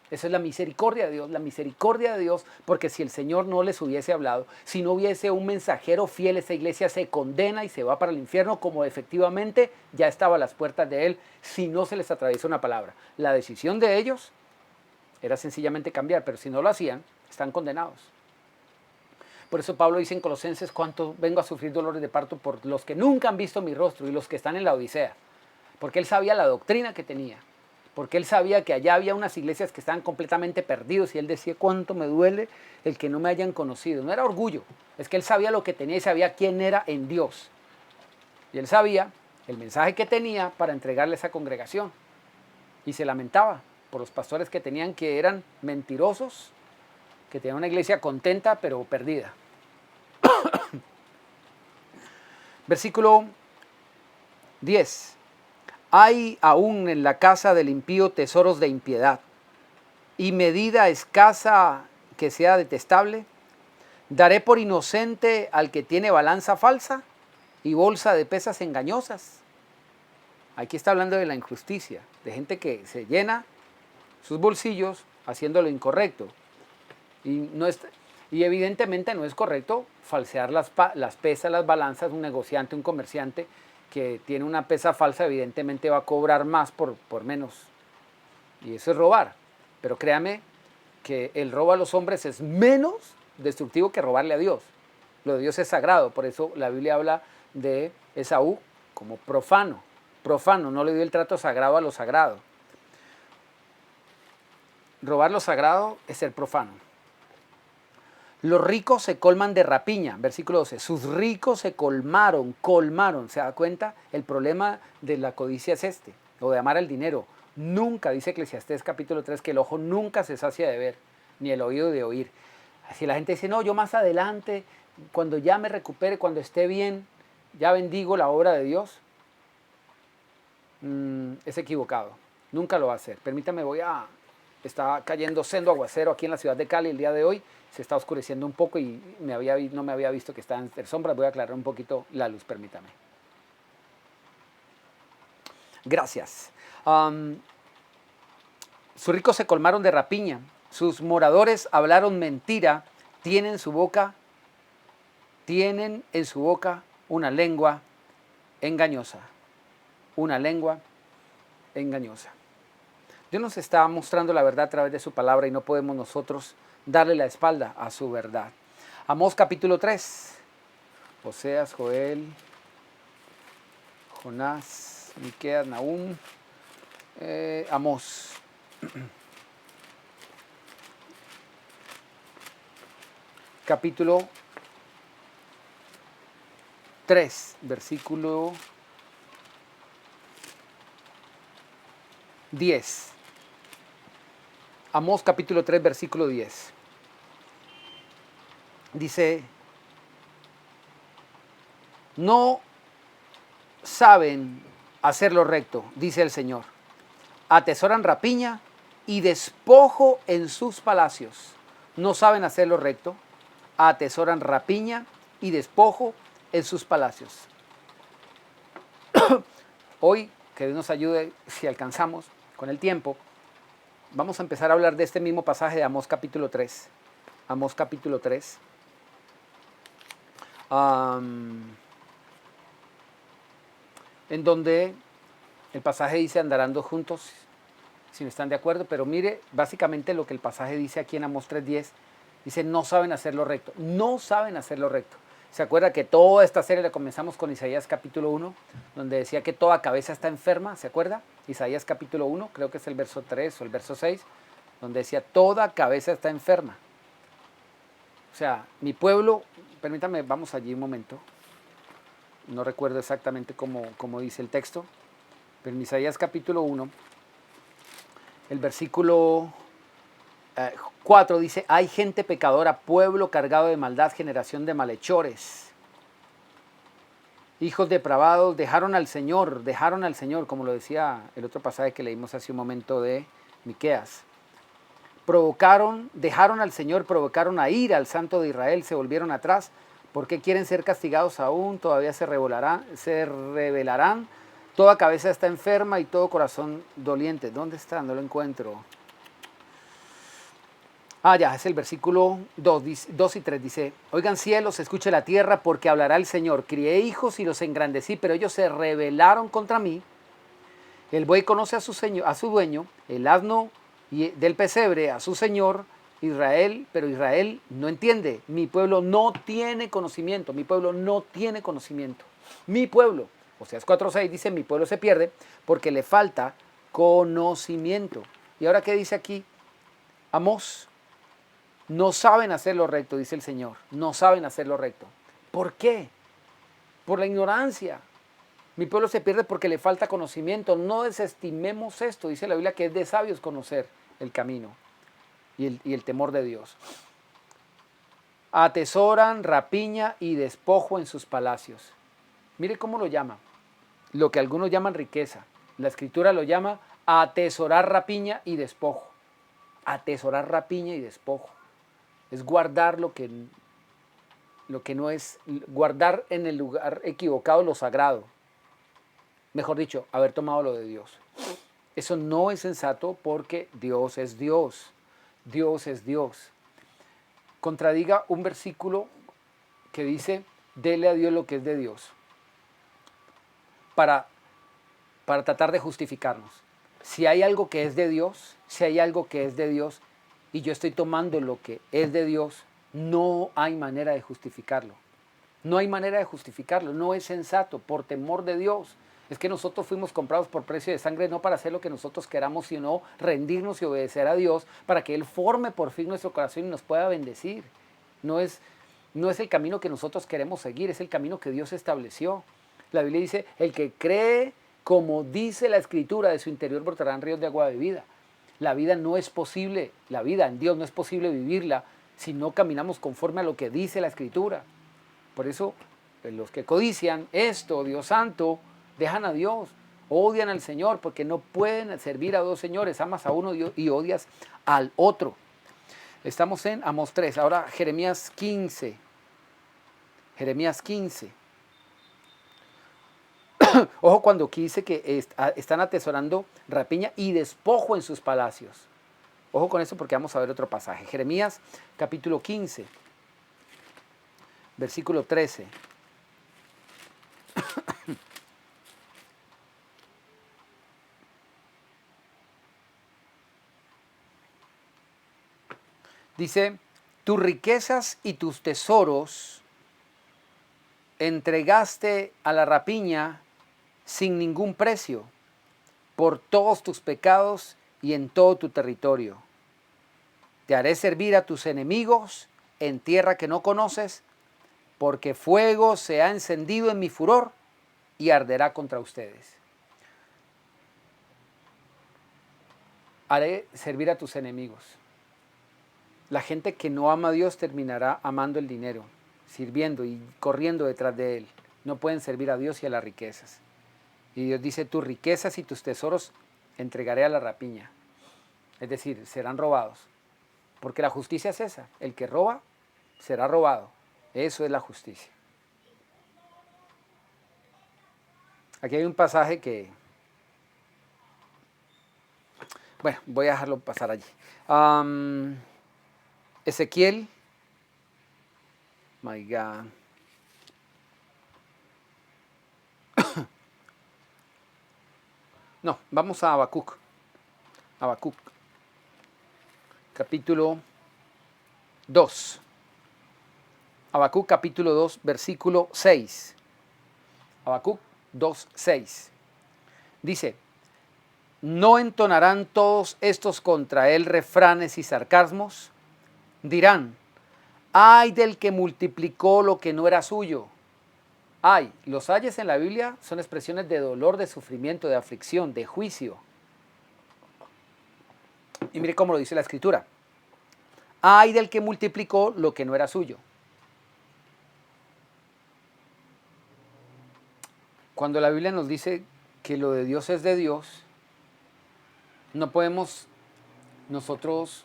Esa es la misericordia de Dios, porque si el Señor no les hubiese hablado, si no hubiese un mensajero fiel, esa iglesia se condena y se va para el infierno, como efectivamente ya estaba a las puertas de él, si no se les atraviesa una palabra. La decisión de ellos era sencillamente cambiar, pero si no lo hacían, están condenados. Por eso Pablo dice en Colosenses, cuánto vengo a sufrir dolores de parto por los que nunca han visto mi rostro y los que están en la Odisea. Porque él sabía la doctrina que tenía. Porque él sabía que allá había unas iglesias que estaban completamente perdidos y él decía, cuánto me duele el que no me hayan conocido. No era orgullo, es que él sabía lo que tenía y sabía quién era en Dios. Y él sabía el mensaje que tenía para entregarle a esa congregación. Y se lamentaba por los pastores que tenían, que eran mentirosos, que tenían una iglesia contenta pero perdida. Versículo 10. Hay aún en la casa del impío tesoros de impiedad, y medida escasa que sea detestable. Daré por inocente al que tiene balanza falsa y bolsa de pesas engañosas. Aquí está hablando de la injusticia, de gente que se llena sus bolsillos haciendo lo incorrecto. Y evidentemente no es correcto falsear las pesas, las balanzas. Un negociante, un comerciante que tiene una pesa falsa, evidentemente va a cobrar más por menos. Y eso es robar. Pero créame que el robo a los hombres es menos destructivo que robarle a Dios. Lo de Dios es sagrado, por eso la Biblia habla de Esaú como profano. Profano, no le dio el trato sagrado a lo sagrado. Robar lo sagrado es ser profano. Los ricos se colman de rapiña, versículo 12. Sus ricos se colmaron. ¿Se da cuenta? El problema de la codicia es este, o de amar el dinero. Nunca, dice Eclesiastés capítulo 3, que el ojo nunca se sacia de ver, ni el oído de oír. Si la gente dice, no, yo más adelante, cuando ya me recupere, cuando esté bien, ya bendigo la obra de Dios, es equivocado. Nunca lo va a hacer. Permítame, está cayendo sendo aguacero aquí en la ciudad de Cali el día de hoy. Se está oscureciendo un poco y no me había visto que estaba en sombras. Voy a aclarar un poquito la luz, permítame. Gracias. Sus ricos se colmaron de rapiña. Sus moradores hablaron mentira. Tienen en su boca una lengua engañosa. Una lengua engañosa. Dios nos está mostrando la verdad a través de su palabra y no podemos nosotros darle la espalda a su verdad. Amós capítulo 3. Oseas, Joel, Jonás, Miqueas, Nahum, Amós. Capítulo 3, versículo 10. Amós capítulo 3, versículo 10. Dice, no saben hacer lo recto, dice el Señor. Atesoran rapiña y despojo en sus palacios. No saben hacer lo recto, atesoran rapiña y despojo en sus palacios. Hoy, que Dios nos ayude, si alcanzamos con el tiempo, vamos a empezar a hablar de este mismo pasaje de Amós capítulo 3. Amós capítulo 3. En donde el pasaje dice andarán dos juntos si no están de acuerdo, pero mire básicamente lo que el pasaje dice aquí en Amós 3:10. Dice, no saben hacer lo recto, no saben hacer lo recto. ¿Se acuerda que toda esta serie la comenzamos con Isaías capítulo 1, donde decía que toda cabeza está enferma? ¿Se acuerda? Isaías capítulo 1, creo que es el verso 3 o el verso 6, donde decía, toda cabeza está enferma. O sea, mi pueblo, permítame, vamos allí un momento. No recuerdo exactamente cómo dice el texto, pero en Isaías capítulo 1, el versículo 4 dice, hay gente pecadora, pueblo cargado de maldad, generación de malhechores. Hijos depravados, dejaron al Señor, como lo decía el otro pasaje que leímos hace un momento de Miqueas. Dejaron al Señor, provocaron a ira al Santo de Israel, se volvieron atrás. ¿Por qué quieren ser castigados aún? Todavía se rebelarán. Toda cabeza está enferma y todo corazón doliente. ¿Dónde está? No lo encuentro. Ya, es el versículo 2 y 3. Dice, oigan cielos, escuche la tierra, porque hablará el Señor. Crié hijos y los engrandecí, pero ellos se rebelaron contra mí. El buey conoce a su dueño, el asno del pesebre a su señor, Israel, pero Israel no entiende. Mi pueblo no tiene conocimiento, mi pueblo no tiene conocimiento. Mi pueblo, Oseas 4:6 dice, mi pueblo se pierde porque le falta conocimiento. ¿Y ahora qué dice aquí Amós? No saben hacer lo recto, dice el Señor. No saben hacer lo recto. ¿Por qué? Por la ignorancia. Mi pueblo se pierde porque le falta conocimiento. No desestimemos esto. Dice la Biblia que es de sabios conocer el camino y el temor de Dios. Atesoran rapiña y despojo en sus palacios. Mire cómo lo llama. Lo que algunos llaman riqueza. La Escritura lo llama atesorar rapiña y despojo. Atesorar rapiña y despojo. Es guardar lo que no es, guardar en el lugar equivocado lo sagrado. Mejor dicho, haber tomado lo de Dios. Eso no es sensato porque Dios es Dios. Dios es Dios. Contradiga un versículo que dice, dele a Dios lo que es de Dios. Para tratar de justificarnos. Si hay algo que es de Dios, y yo estoy tomando lo que es de Dios, no hay manera de justificarlo. No hay manera de justificarlo, no es sensato, por temor de Dios. Es que nosotros fuimos comprados por precio de sangre, no para hacer lo que nosotros queramos, sino rendirnos y obedecer a Dios para que Él forme por fin nuestro corazón y nos pueda bendecir. No es el camino que nosotros queremos seguir, es el camino que Dios estableció. La Biblia dice, el que cree como dice la Escritura, de su interior brotarán ríos de agua de vida. La vida no es posible, la vida en Dios no es posible vivirla si no caminamos conforme a lo que dice la Escritura. Por eso, los que codician esto, Dios santo, dejan a Dios, odian al Señor, porque no pueden servir a dos señores, amas a uno y odias al otro. Estamos en Amós 3, ahora Jeremías 15. Jeremías 15. Ojo cuando aquí dice que están atesorando rapiña y despojo en sus palacios. Ojo con eso porque vamos a ver otro pasaje. Jeremías capítulo 15, versículo 13. Dice, tus riquezas y tus tesoros entregaste a la rapiña sin ningún precio, por todos tus pecados y en todo tu territorio. Te haré servir a tus enemigos en tierra que no conoces, porque fuego se ha encendido en mi furor y arderá contra ustedes. Haré servir a tus enemigos. La gente que no ama a Dios terminará amando el dinero, sirviendo y corriendo detrás de él. No pueden servir a Dios y a las riquezas. Y Dios dice, tus riquezas y tus tesoros entregaré a la rapiña. Es decir, serán robados. Porque la justicia es esa. El que roba, será robado. Eso es la justicia. Aquí hay un pasaje que... Bueno, voy a dejarlo pasar allí. Ezequiel. My God. No, vamos a Habacuc. Habacuc. Capítulo 2. Habacuc capítulo 2, versículo 6. Habacuc 2, 6. Dice, ¿no entonarán todos estos contra él refranes y sarcasmos? Dirán, ay del que multiplicó lo que no era suyo. Ay, los ayes en la Biblia son expresiones de dolor, de sufrimiento, de aflicción, de juicio. Y mire cómo lo dice la Escritura. Ay del que multiplicó lo que no era suyo. Cuando la Biblia nos dice que lo de Dios es de Dios, no podemos nosotros,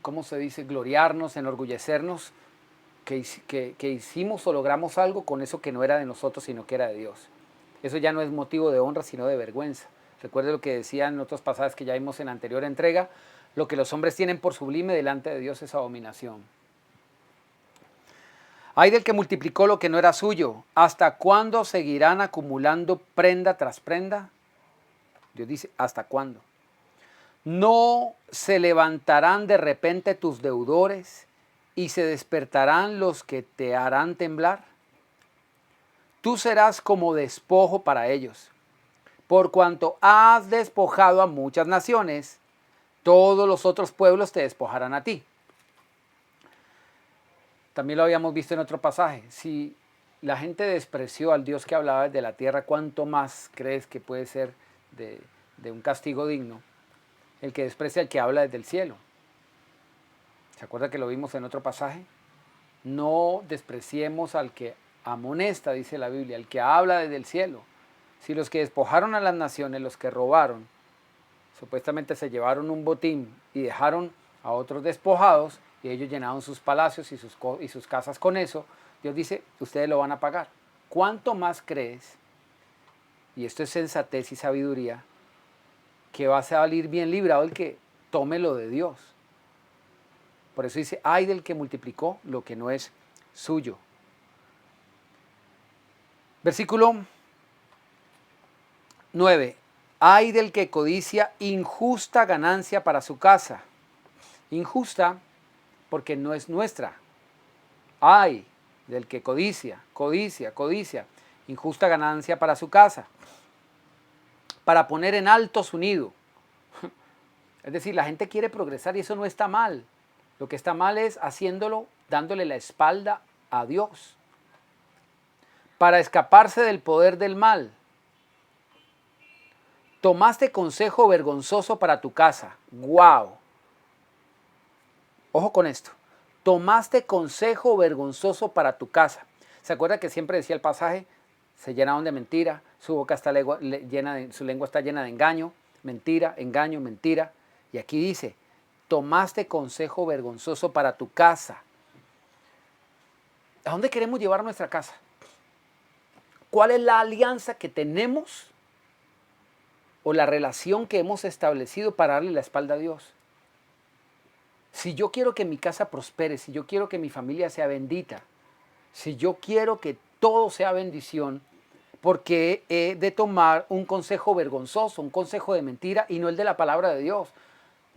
¿cómo se dice?, gloriarnos, enorgullecernos que hicimos o logramos algo con eso que no era de nosotros, sino que era de Dios. Eso ya no es motivo de honra, sino de vergüenza. Recuerde lo que decía en otros pasajes que ya vimos en la anterior entrega, lo que los hombres tienen por sublime delante de Dios es abominación. Ay del que multiplicó lo que no era suyo, ¿hasta cuándo seguirán acumulando prenda tras prenda? Dios dice, ¿hasta cuándo? ¿No se levantarán de repente tus deudores y se despertarán los que te harán temblar? Tú serás como despojo para ellos. Por cuanto has despojado a muchas naciones, todos los otros pueblos te despojarán a ti. También lo habíamos visto en otro pasaje. Si la gente despreció al Dios que hablaba desde la tierra, ¿cuánto más crees que puede ser de un castigo digno el que desprecia al que habla desde el cielo? ¿Se acuerda que lo vimos en otro pasaje? No despreciemos al que amonesta, dice la Biblia, al que habla desde el cielo. Si los que despojaron a las naciones, los que robaron, supuestamente se llevaron un botín y dejaron a otros despojados, y ellos llenaron sus palacios y sus casas con eso, Dios dice, ustedes lo van a pagar. ¿Cuánto más crees, y esto es sensatez y sabiduría, que va a salir bien librado el que tome lo de Dios? Por eso dice, ay del que multiplicó lo que no es suyo. Versículo 9. Ay del que codicia injusta ganancia para su casa. Injusta porque no es nuestra. Ay del que codicia, injusta ganancia para su casa, para poner en alto su nido. Es decir, la gente quiere progresar y eso no está mal. Lo que está mal es haciéndolo, dándole la espalda a Dios. Para escaparse del poder del mal. Tomaste consejo vergonzoso para tu casa. ¡Wow! Ojo con esto. Tomaste consejo vergonzoso para tu casa. ¿Se acuerda que siempre decía el pasaje? Se llenaron de mentira, su boca está su lengua está llena de engaño, mentira, engaño, mentira. Y aquí dice, tomaste consejo vergonzoso para tu casa. ¿A dónde queremos llevar nuestra casa? ¿Cuál es la alianza que tenemos o la relación que hemos establecido para darle la espalda a Dios? Si yo quiero que mi casa prospere, si yo quiero que mi familia sea bendita, si yo quiero que todo sea bendición, porque he de tomar un consejo vergonzoso, un consejo de mentira y no el de la palabra de Dios.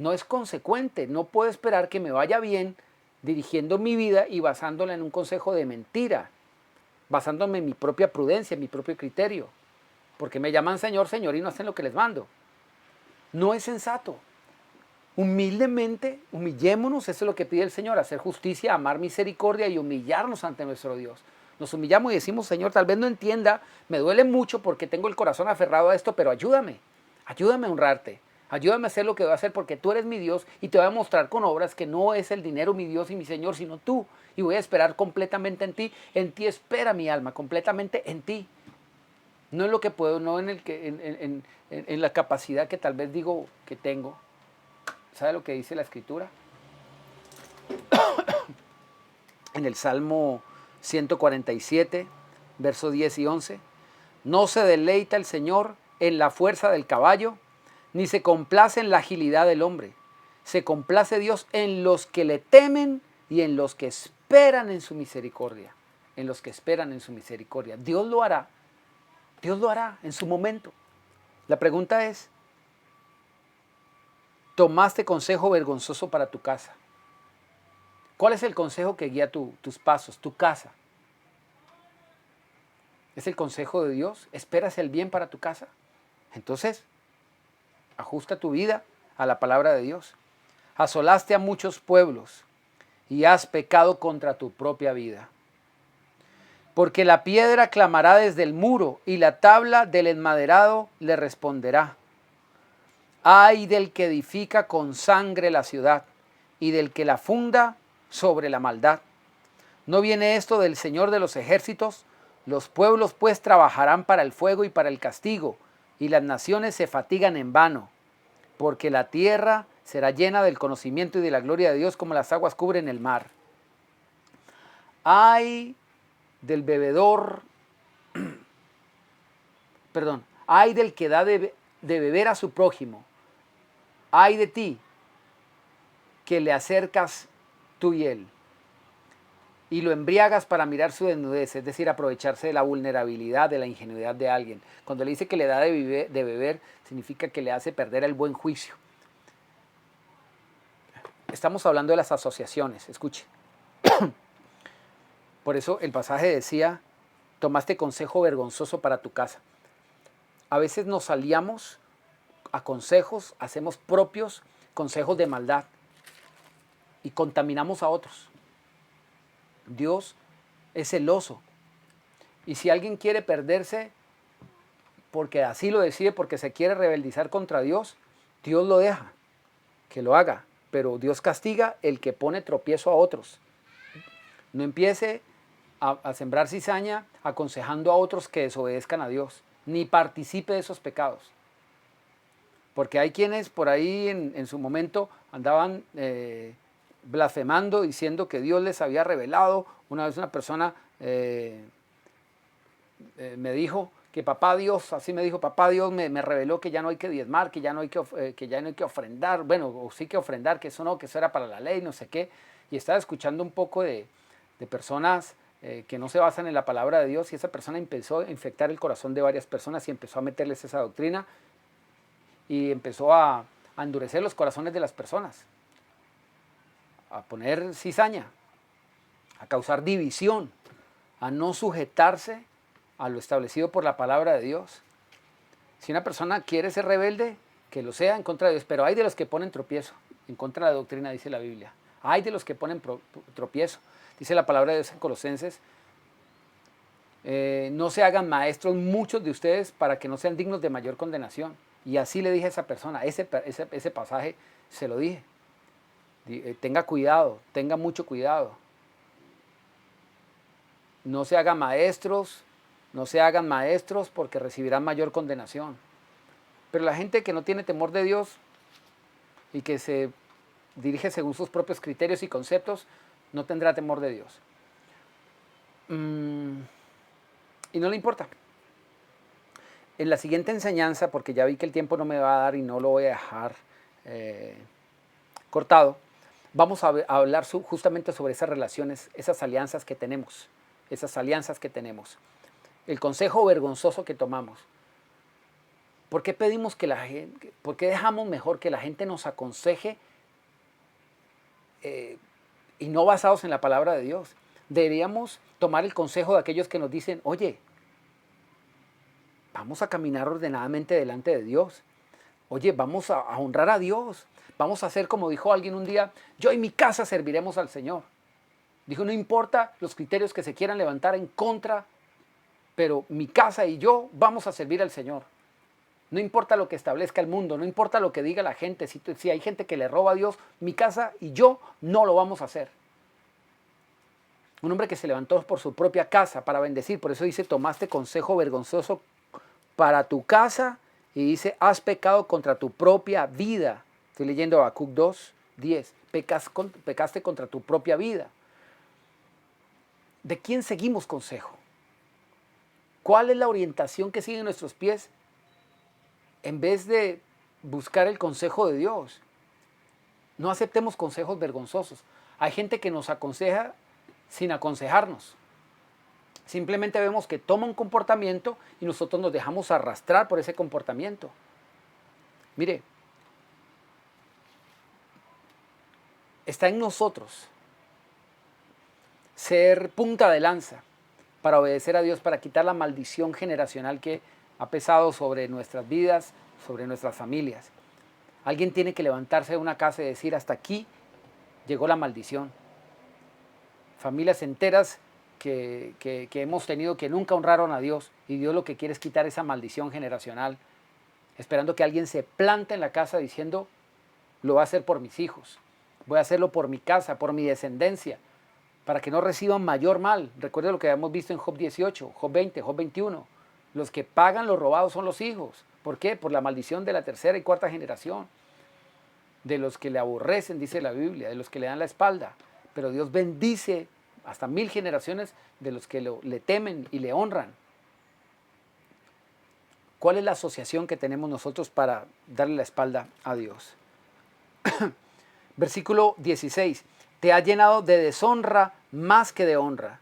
No es consecuente. No puedo esperar que me vaya bien dirigiendo mi vida y basándola en un consejo de mentira, basándome en mi propia prudencia, en mi propio criterio. Porque me llaman Señor, Señor y no hacen lo que les mando. No es sensato. Humildemente, humillémonos, eso es lo que pide el Señor, hacer justicia, amar misericordia y humillarnos ante nuestro Dios. Nos humillamos y decimos, Señor, tal vez no entienda, me duele mucho porque tengo el corazón aferrado a esto, pero ayúdame, ayúdame a honrarte, ayúdame a hacer lo que voy a hacer porque tú eres mi Dios y te voy a mostrar con obras que no es el dinero mi Dios y mi Señor, sino tú. Y voy a esperar completamente en ti espera mi alma, completamente en ti. No en lo que puedo, no en la capacidad que tal vez digo que tengo. ¿Sabe lo que dice la Escritura? En el Salmo 147, versos 10 y 11. No se deleita el Señor en la fuerza del caballo, ni se complace en la agilidad del hombre. Se complace Dios en los que le temen y en los que esperan en su misericordia. En los que esperan en su misericordia. Dios lo hará en su momento. La pregunta es, ¿tomaste consejo vergonzoso para tu casa? ¿Cuál es el consejo que guía tus pasos, tu casa? ¿Es el consejo de Dios? ¿Esperas el bien para tu casa? Entonces, ajusta tu vida a la palabra de Dios. Asolaste a muchos pueblos y has pecado contra tu propia vida. Porque la piedra clamará desde el muro y la tabla del enmaderado le responderá. Ay del que edifica con sangre la ciudad y del que la funda sobre la maldad. ¿No viene esto del Señor de los ejércitos? Los pueblos pues trabajarán para el fuego y para el castigo, y las naciones se fatigan en vano, porque la tierra será llena del conocimiento y de la gloria de Dios como las aguas cubren el mar. Ay del bebedor, ay del que da de beber a su prójimo, ay de ti que le acercas tú y él, y lo embriagas para mirar su desnudez, es decir, aprovecharse de la vulnerabilidad, de la ingenuidad de alguien. Cuando le dice que le da de beber, significa que le hace perder el buen juicio. Estamos hablando de las asociaciones, escuche. Por eso el pasaje decía, tomaste consejo vergonzoso para tu casa. A veces nos aliamos a consejos, hacemos propios consejos de maldad y contaminamos a otros. Dios es celoso. Y si alguien quiere perderse porque así lo decide, porque se quiere rebeldizar contra Dios, Dios lo deja, que lo haga. Pero Dios castiga el que pone tropiezo a otros. No empiece a sembrar cizaña aconsejando a otros que desobedezcan a Dios, ni participe de esos pecados. Porque hay quienes por ahí en su momento andaban blasfemando, diciendo que Dios les había revelado. Una vez una persona me dijo que papá Dios, así me dijo, papá Dios me reveló que ya no hay que diezmar, que ya no hay que ofrendar, bueno, o sí que ofrendar, que eso no, que eso era para la ley, no sé qué. Y estaba escuchando un poco de personas que no se basan en la palabra de Dios, y esa persona empezó a infectar el corazón de varias personas y empezó a meterles esa doctrina y empezó a endurecer los corazones de las personas, a poner cizaña, a causar división, a no sujetarse a lo establecido por la palabra de Dios. Si una persona quiere ser rebelde, que lo sea en contra de Dios, pero hay de los que ponen tropiezo, en contra de la doctrina, dice la Biblia. Hay de los que ponen tropiezo. Dice la palabra de Dios en Colosenses, no se hagan maestros muchos de ustedes para que no sean dignos de mayor condenación. Y así le dije a esa persona, ese pasaje se lo dije. Tenga cuidado, tenga mucho cuidado. No se hagan maestros porque recibirán mayor condenación. Pero la gente que no tiene temor de Dios y que se dirige según sus propios criterios y conceptos, no tendrá temor de Dios. Y no le importa. En la siguiente enseñanza, porque ya vi que el tiempo no me va a dar y no lo voy a dejar cortado, vamos a hablar justamente sobre esas relaciones, esas alianzas que tenemos. El consejo vergonzoso que tomamos. ¿Por qué pedimos que la gente, por qué dejamos mejor que la gente nos aconseje y no basados en la palabra de Dios? Deberíamos tomar el consejo de aquellos que nos dicen, oye, vamos a caminar ordenadamente delante de Dios. Oye, vamos a honrar a Dios. Vamos a hacer como dijo alguien un día, yo y mi casa serviremos al Señor. Dijo, no importa los criterios que se quieran levantar en contra, pero mi casa y yo vamos a servir al Señor. No importa lo que establezca el mundo, no importa lo que diga la gente, si hay gente que le roba a Dios, mi casa y yo no lo vamos a hacer. Un hombre que se levantó por su propia casa para bendecir, por eso dice, tomaste consejo vergonzoso para tu casa y dice, has pecado contra tu propia vida. Estoy leyendo Habacuc 2:10. Pecaste contra tu propia vida. ¿De quién seguimos consejo? ¿Cuál es la orientación que siguen nuestros pies en vez de buscar el consejo de Dios? No aceptemos consejos vergonzosos. Hay gente que nos aconseja sin aconsejarnos. Simplemente vemos que toma un comportamiento y nosotros nos dejamos arrastrar por ese comportamiento. Mire, está en nosotros ser punta de lanza para obedecer a Dios, para quitar la maldición generacional que ha pesado sobre nuestras vidas, sobre nuestras familias. Alguien tiene que levantarse de una casa y decir, hasta aquí llegó la maldición. Familias enteras que hemos tenido que nunca honraron a Dios, y Dios lo que quiere es quitar esa maldición generacional, esperando que alguien se plante en la casa diciendo, lo voy a hacer por mis hijos, voy a hacerlo por mi casa, por mi descendencia, para que no reciban mayor mal. Recuerda lo que habíamos visto en Job 18, Job 20, Job 21. Los que pagan lo robado son los hijos. ¿Por qué? Por la maldición de la tercera y cuarta generación. De los que le aborrecen, dice la Biblia, de los que le dan la espalda. Pero Dios bendice hasta 1000 generaciones de los que le temen y le honran. ¿Cuál es la asociación que tenemos nosotros para darle la espalda a Dios? Versículo 16. Te has llenado de deshonra más que de honra.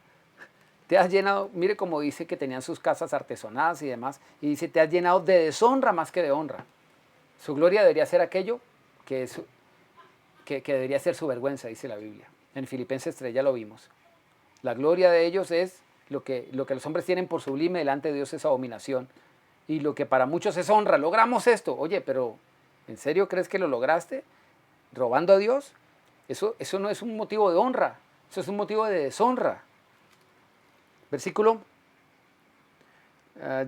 Te has llenado, mire cómo dice que tenían sus casas artesonadas y demás, y dice, te has llenado de deshonra más que de honra. Su gloria debería ser aquello que debería ser su vergüenza, dice la Biblia. En Filipenses 3 ya lo vimos. La gloria de ellos es lo que los hombres tienen por sublime delante de Dios es abominación. Y lo que para muchos es honra. Logramos esto. Oye, pero ¿en serio crees que lo lograste? ¿Robando a Dios? Eso no es un motivo de honra. Eso es un motivo de deshonra. Versículo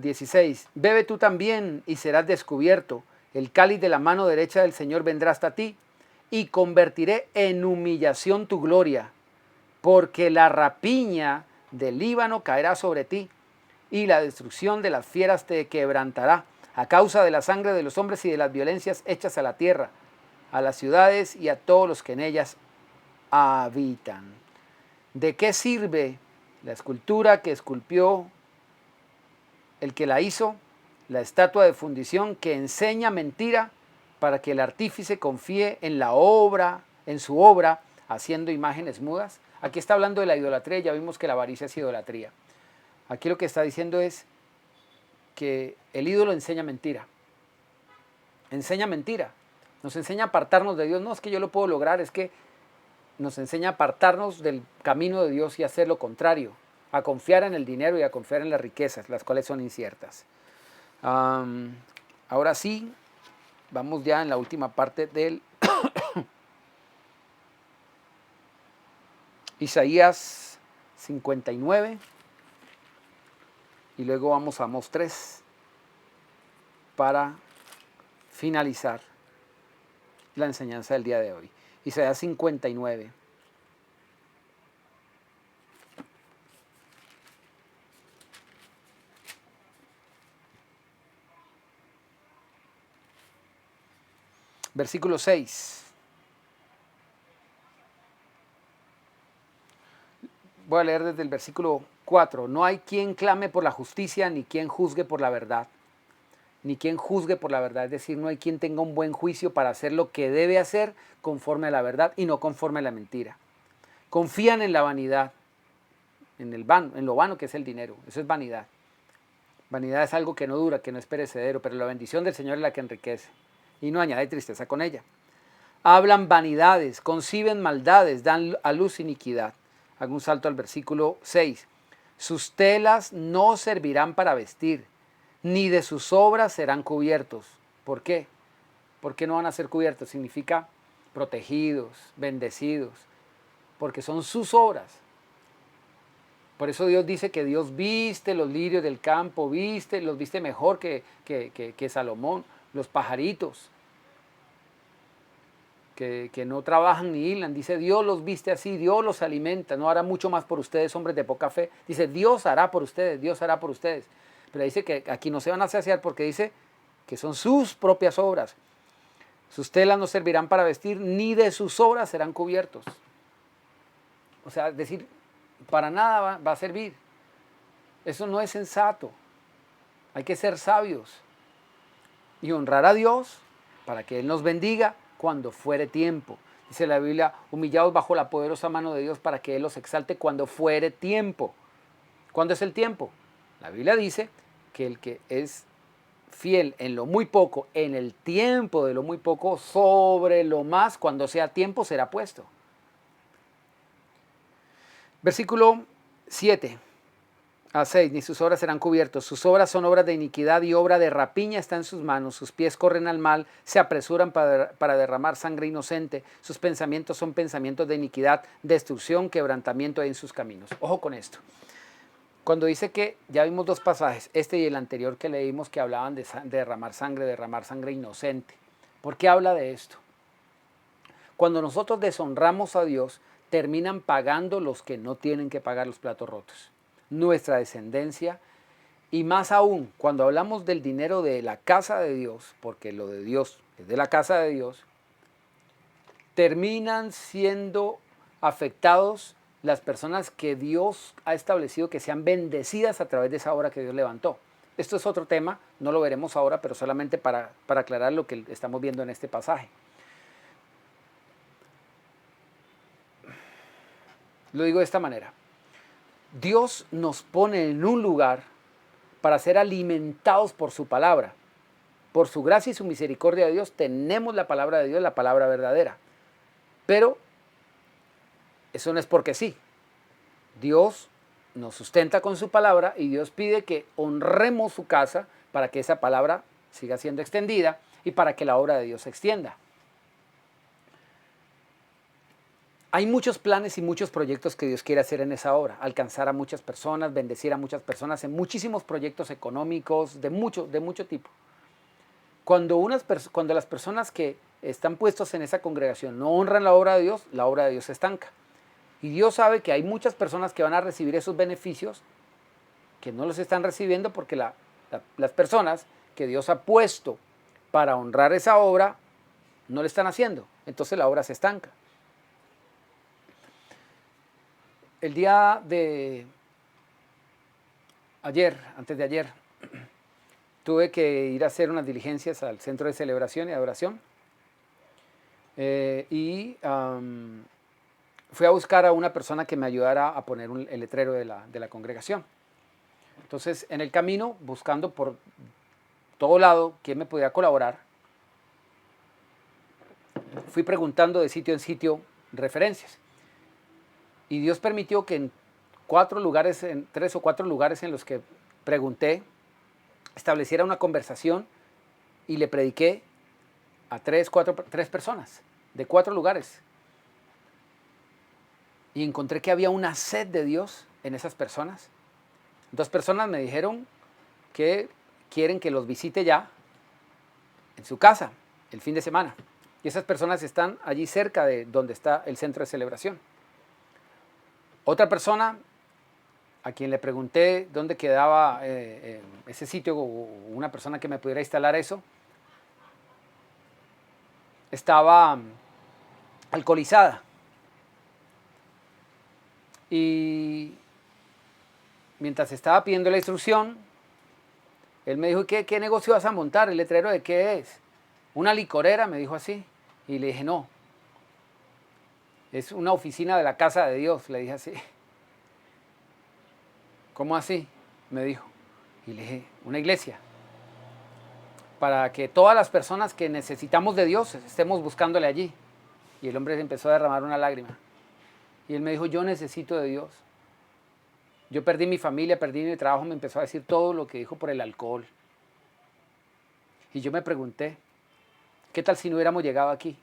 16. Bebe tú también y serás descubierto. El cáliz de la mano derecha del Señor vendrá hasta ti y convertiré en humillación tu gloria, porque la rapiña del Líbano caerá sobre ti y la destrucción de las fieras te quebrantará a causa de la sangre de los hombres y de las violencias hechas a la tierra, a las ciudades y a todos los que en ellas habitan. ¿De qué sirve la escultura que esculpió el que la hizo? La estatua de fundición que enseña mentira para que el artífice confíe en la obra, en su obra, haciendo imágenes mudas. Aquí está hablando de la idolatría, ya vimos que la avaricia es idolatría. Aquí lo que está diciendo es que el ídolo enseña mentira. Enseña mentira. Nos enseña a apartarnos de Dios. No es que yo lo puedo lograr, es que nos enseña a apartarnos del camino de Dios y hacer lo contrario. A confiar en el dinero y a confiar en las riquezas, las cuales son inciertas. Ahora sí, vamos ya en la última parte del Isaías 59 y luego vamos a Amós 3 para finalizar la enseñanza del día de hoy. Isaías 59. Versículo 6. Voy a leer desde el versículo 4. No hay quien clame por la justicia, ni quien juzgue por la verdad. Ni quien juzgue por la verdad. Es decir, no hay quien tenga un buen juicio para hacer lo que debe hacer conforme a la verdad y no conforme a la mentira. Confían en la vanidad, en lo vano que es el dinero. Eso es vanidad. Vanidad es algo que no dura, que no es perecedero, pero la bendición del Señor es la que enriquece y no añade tristeza con ella. Hablan vanidades, conciben maldades, dan a luz iniquidad. Hago un salto al versículo 6. Sus telas no servirán para vestir, ni de sus obras serán cubiertos. ¿Por qué? ¿Por qué no van a ser cubiertos? Significa protegidos, bendecidos, porque son sus obras. Por eso Dios dice que Dios viste los lirios del campo, los viste mejor que Salomón, los pajaritos, que no trabajan ni hilan. Dice, Dios los viste así, Dios los alimenta, no hará mucho más por ustedes, hombres de poca fe. Dice, Dios hará por ustedes, Dios hará por ustedes. Pero dice que aquí no se van a saciar porque dice que son sus propias obras. Sus telas no servirán para vestir, ni de sus obras serán cubiertos. O sea, es decir, para nada va a servir. Eso no es sensato. Hay que ser sabios y honrar a Dios para que Él nos bendiga cuando fuere tiempo. Dice la Biblia, humillados bajo la poderosa mano de Dios para que Él los exalte cuando fuere tiempo. ¿Cuándo es el tiempo? La Biblia dice que el que es fiel en lo muy poco, en el tiempo de lo muy poco, sobre lo más, cuando sea tiempo, será puesto. Versículo 7 a 6, ni sus obras serán cubiertos. Sus obras son obras de iniquidad y obra de rapiña está en sus manos. Sus pies corren al mal, se apresuran para derramar sangre inocente. Sus pensamientos son pensamientos de iniquidad, destrucción, quebrantamiento en sus caminos. Ojo con esto. Cuando dice que, ya vimos dos pasajes, este y el anterior que leímos, que hablaban de derramar sangre inocente. ¿Por qué habla de esto? Cuando nosotros deshonramos a Dios, terminan pagando los que no tienen que pagar los platos rotos. Nuestra descendencia, y más aún, cuando hablamos del dinero de la casa de Dios, porque lo de Dios es de la casa de Dios, terminan siendo afectados las personas que Dios ha establecido que sean bendecidas a través de esa obra que Dios levantó. Esto es otro tema, no lo veremos ahora, pero solamente para aclarar lo que estamos viendo en este pasaje. Lo digo de esta manera. Dios nos pone en un lugar para ser alimentados por su palabra. Por su gracia y su misericordia de Dios tenemos la palabra de Dios, la palabra verdadera. Pero eso no es porque sí. Dios nos sustenta con su palabra y Dios pide que honremos su casa para que esa palabra siga siendo extendida y para que la obra de Dios se extienda. Hay muchos planes y muchos proyectos que Dios quiere hacer en esa obra, alcanzar a muchas personas, bendecir a muchas personas en muchísimos proyectos económicos de mucho tipo. Cuando las personas que están puestos en esa congregación no honran la obra de Dios se estanca. Y Dios sabe que hay muchas personas que van a recibir esos beneficios que no los están recibiendo porque las personas que Dios ha puesto para honrar esa obra no lo están haciendo. Entonces la obra se estanca. El día de ayer, antes de ayer, tuve que ir a hacer unas diligencias al centro de celebración y adoración. Fui a buscar a una persona que me ayudara a poner el letrero de la congregación. Entonces, en el camino, buscando por todo lado quién me podía colaborar, fui preguntando de sitio en sitio referencias. Y Dios permitió que en 3 o 4 lugares en los que pregunté, estableciera una conversación y le prediqué a 3 personas de 4 lugares. Y encontré que había una sed de Dios en esas personas. 2 personas me dijeron que quieren que los visite ya en su casa el fin de semana. Y esas personas están allí cerca de donde está el centro de celebración. Otra persona a quien le pregunté dónde quedaba ese sitio o una persona que me pudiera instalar eso, estaba alcoholizada. Y mientras estaba pidiendo la instrucción, él me dijo, ¿qué negocio vas a montar? ¿El letrero de qué es? Una licorera, me dijo así. Y le dije, no. Es una oficina de la casa de Dios, le dije así. ¿Cómo así? Me dijo. Y le dije, una iglesia, para que todas las personas que necesitamos de Dios estemos buscándole allí. Y el hombre empezó a derramar una lágrima. Y él me dijo, yo necesito de Dios. Yo perdí mi familia, perdí mi trabajo, me empezó a decir todo lo que dijo por el alcohol. Y yo me pregunté, ¿qué tal si no hubiéramos llegado aquí?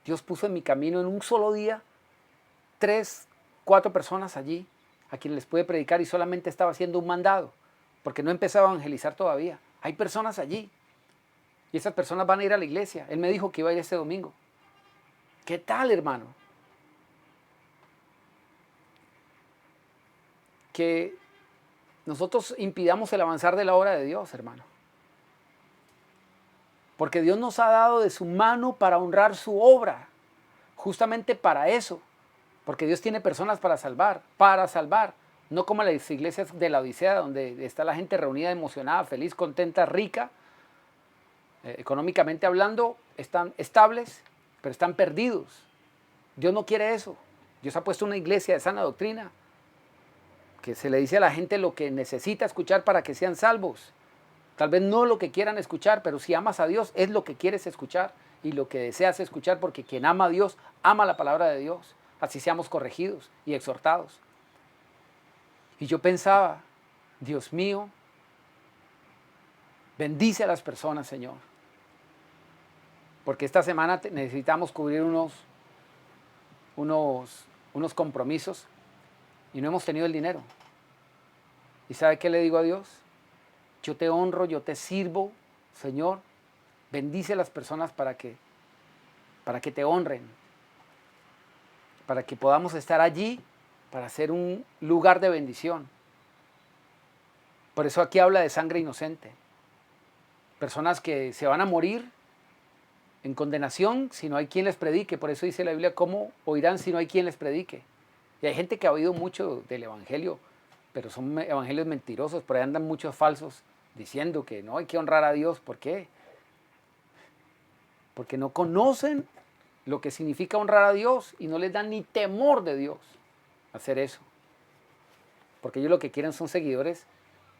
Dios puso en mi camino en un solo día 3, 4 personas allí a quienes les pude predicar y solamente estaba haciendo un mandado, porque no empezaba a evangelizar todavía. Hay personas allí y esas personas van a ir a la iglesia. Él me dijo que iba a ir este domingo. ¿Qué tal, hermano? Que nosotros impidamos el avanzar de la obra de Dios, hermano. Porque Dios nos ha dado de su mano para honrar su obra. Justamente para eso. Porque Dios tiene personas para salvar. No como las iglesias de la Odisea, donde está la gente reunida, emocionada, feliz, contenta, rica. Económicamente hablando, están estables, pero están perdidos. Dios no quiere eso. Dios ha puesto una iglesia de sana doctrina que se le dice a la gente lo que necesita escuchar para que sean salvos. Tal vez no lo que quieran escuchar, pero si amas a Dios es lo que quieres escuchar y lo que deseas escuchar, porque quien ama a Dios ama la palabra de Dios. Así seamos corregidos y exhortados. Y yo pensaba, Dios mío, bendice a las personas, Señor. Porque esta semana necesitamos cubrir unos compromisos y no hemos tenido el dinero. ¿Y sabe qué le digo a Dios? Yo te honro, yo te sirvo, Señor. Bendice a las personas para que te honren. Para que podamos estar allí, para ser un lugar de bendición. Por eso aquí habla de sangre inocente. Personas que se van a morir en condenación si no hay quien les predique. Por eso dice la Biblia, ¿cómo oirán si no hay quien les predique? Y hay gente que ha oído mucho del evangelio, pero son evangelios mentirosos. Por ahí andan muchos falsos diciendo que no hay que honrar a Dios. ¿Por qué? Porque no conocen lo que significa honrar a Dios y no les dan ni temor de Dios hacer eso. Porque ellos lo que quieren son seguidores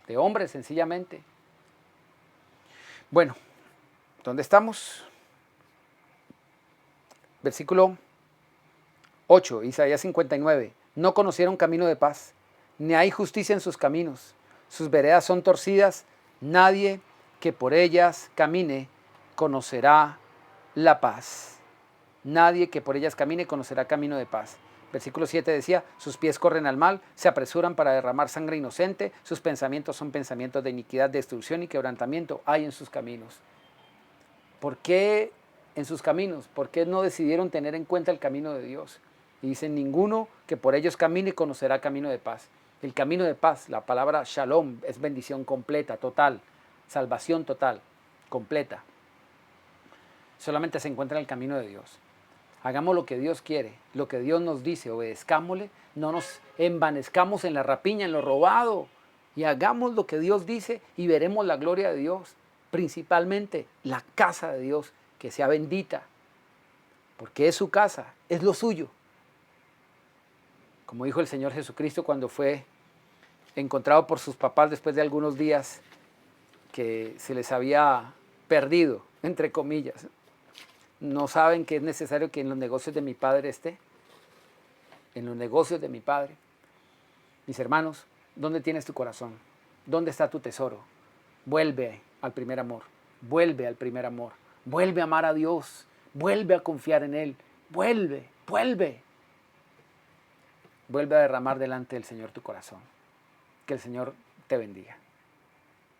de hombres, sencillamente. Bueno, ¿dónde estamos? Versículo 8, Isaías 59. No conocieron camino de paz, ni hay justicia en sus caminos. Sus veredas son torcidas. Nadie que por ellas camine conocerá la paz. Nadie que por ellas camine conocerá camino de paz. Versículo 7 decía, sus pies corren al mal, se apresuran para derramar sangre inocente, sus pensamientos son pensamientos de iniquidad, destrucción y quebrantamiento hay en sus caminos. ¿Por qué en sus caminos? ¿Por qué no decidieron tener en cuenta el camino de Dios? Y dicen, ninguno que por ellos camine conocerá camino de paz. El camino de paz, la palabra shalom, es bendición completa, total, salvación total, completa. Solamente se encuentra en el camino de Dios. Hagamos lo que Dios quiere, lo que Dios nos dice, obedezcámosle, no nos envanezcamos en la rapiña, en lo robado, y hagamos lo que Dios dice y veremos la gloria de Dios, principalmente la casa de Dios, que sea bendita, porque es su casa, es lo suyo. Como dijo el Señor Jesucristo cuando fue encontrado por sus papás después de algunos días que se les había perdido, entre comillas. ¿No saben que es necesario que en los negocios de mi Padre esté? En los negocios de mi Padre. Mis hermanos, ¿dónde tienes tu corazón? ¿Dónde está tu tesoro? Vuelve al primer amor. Vuelve al primer amor. Vuelve a amar a Dios. Vuelve a confiar en Él. Vuelve. Vuelve a derramar delante del Señor tu corazón. Que el Señor te bendiga.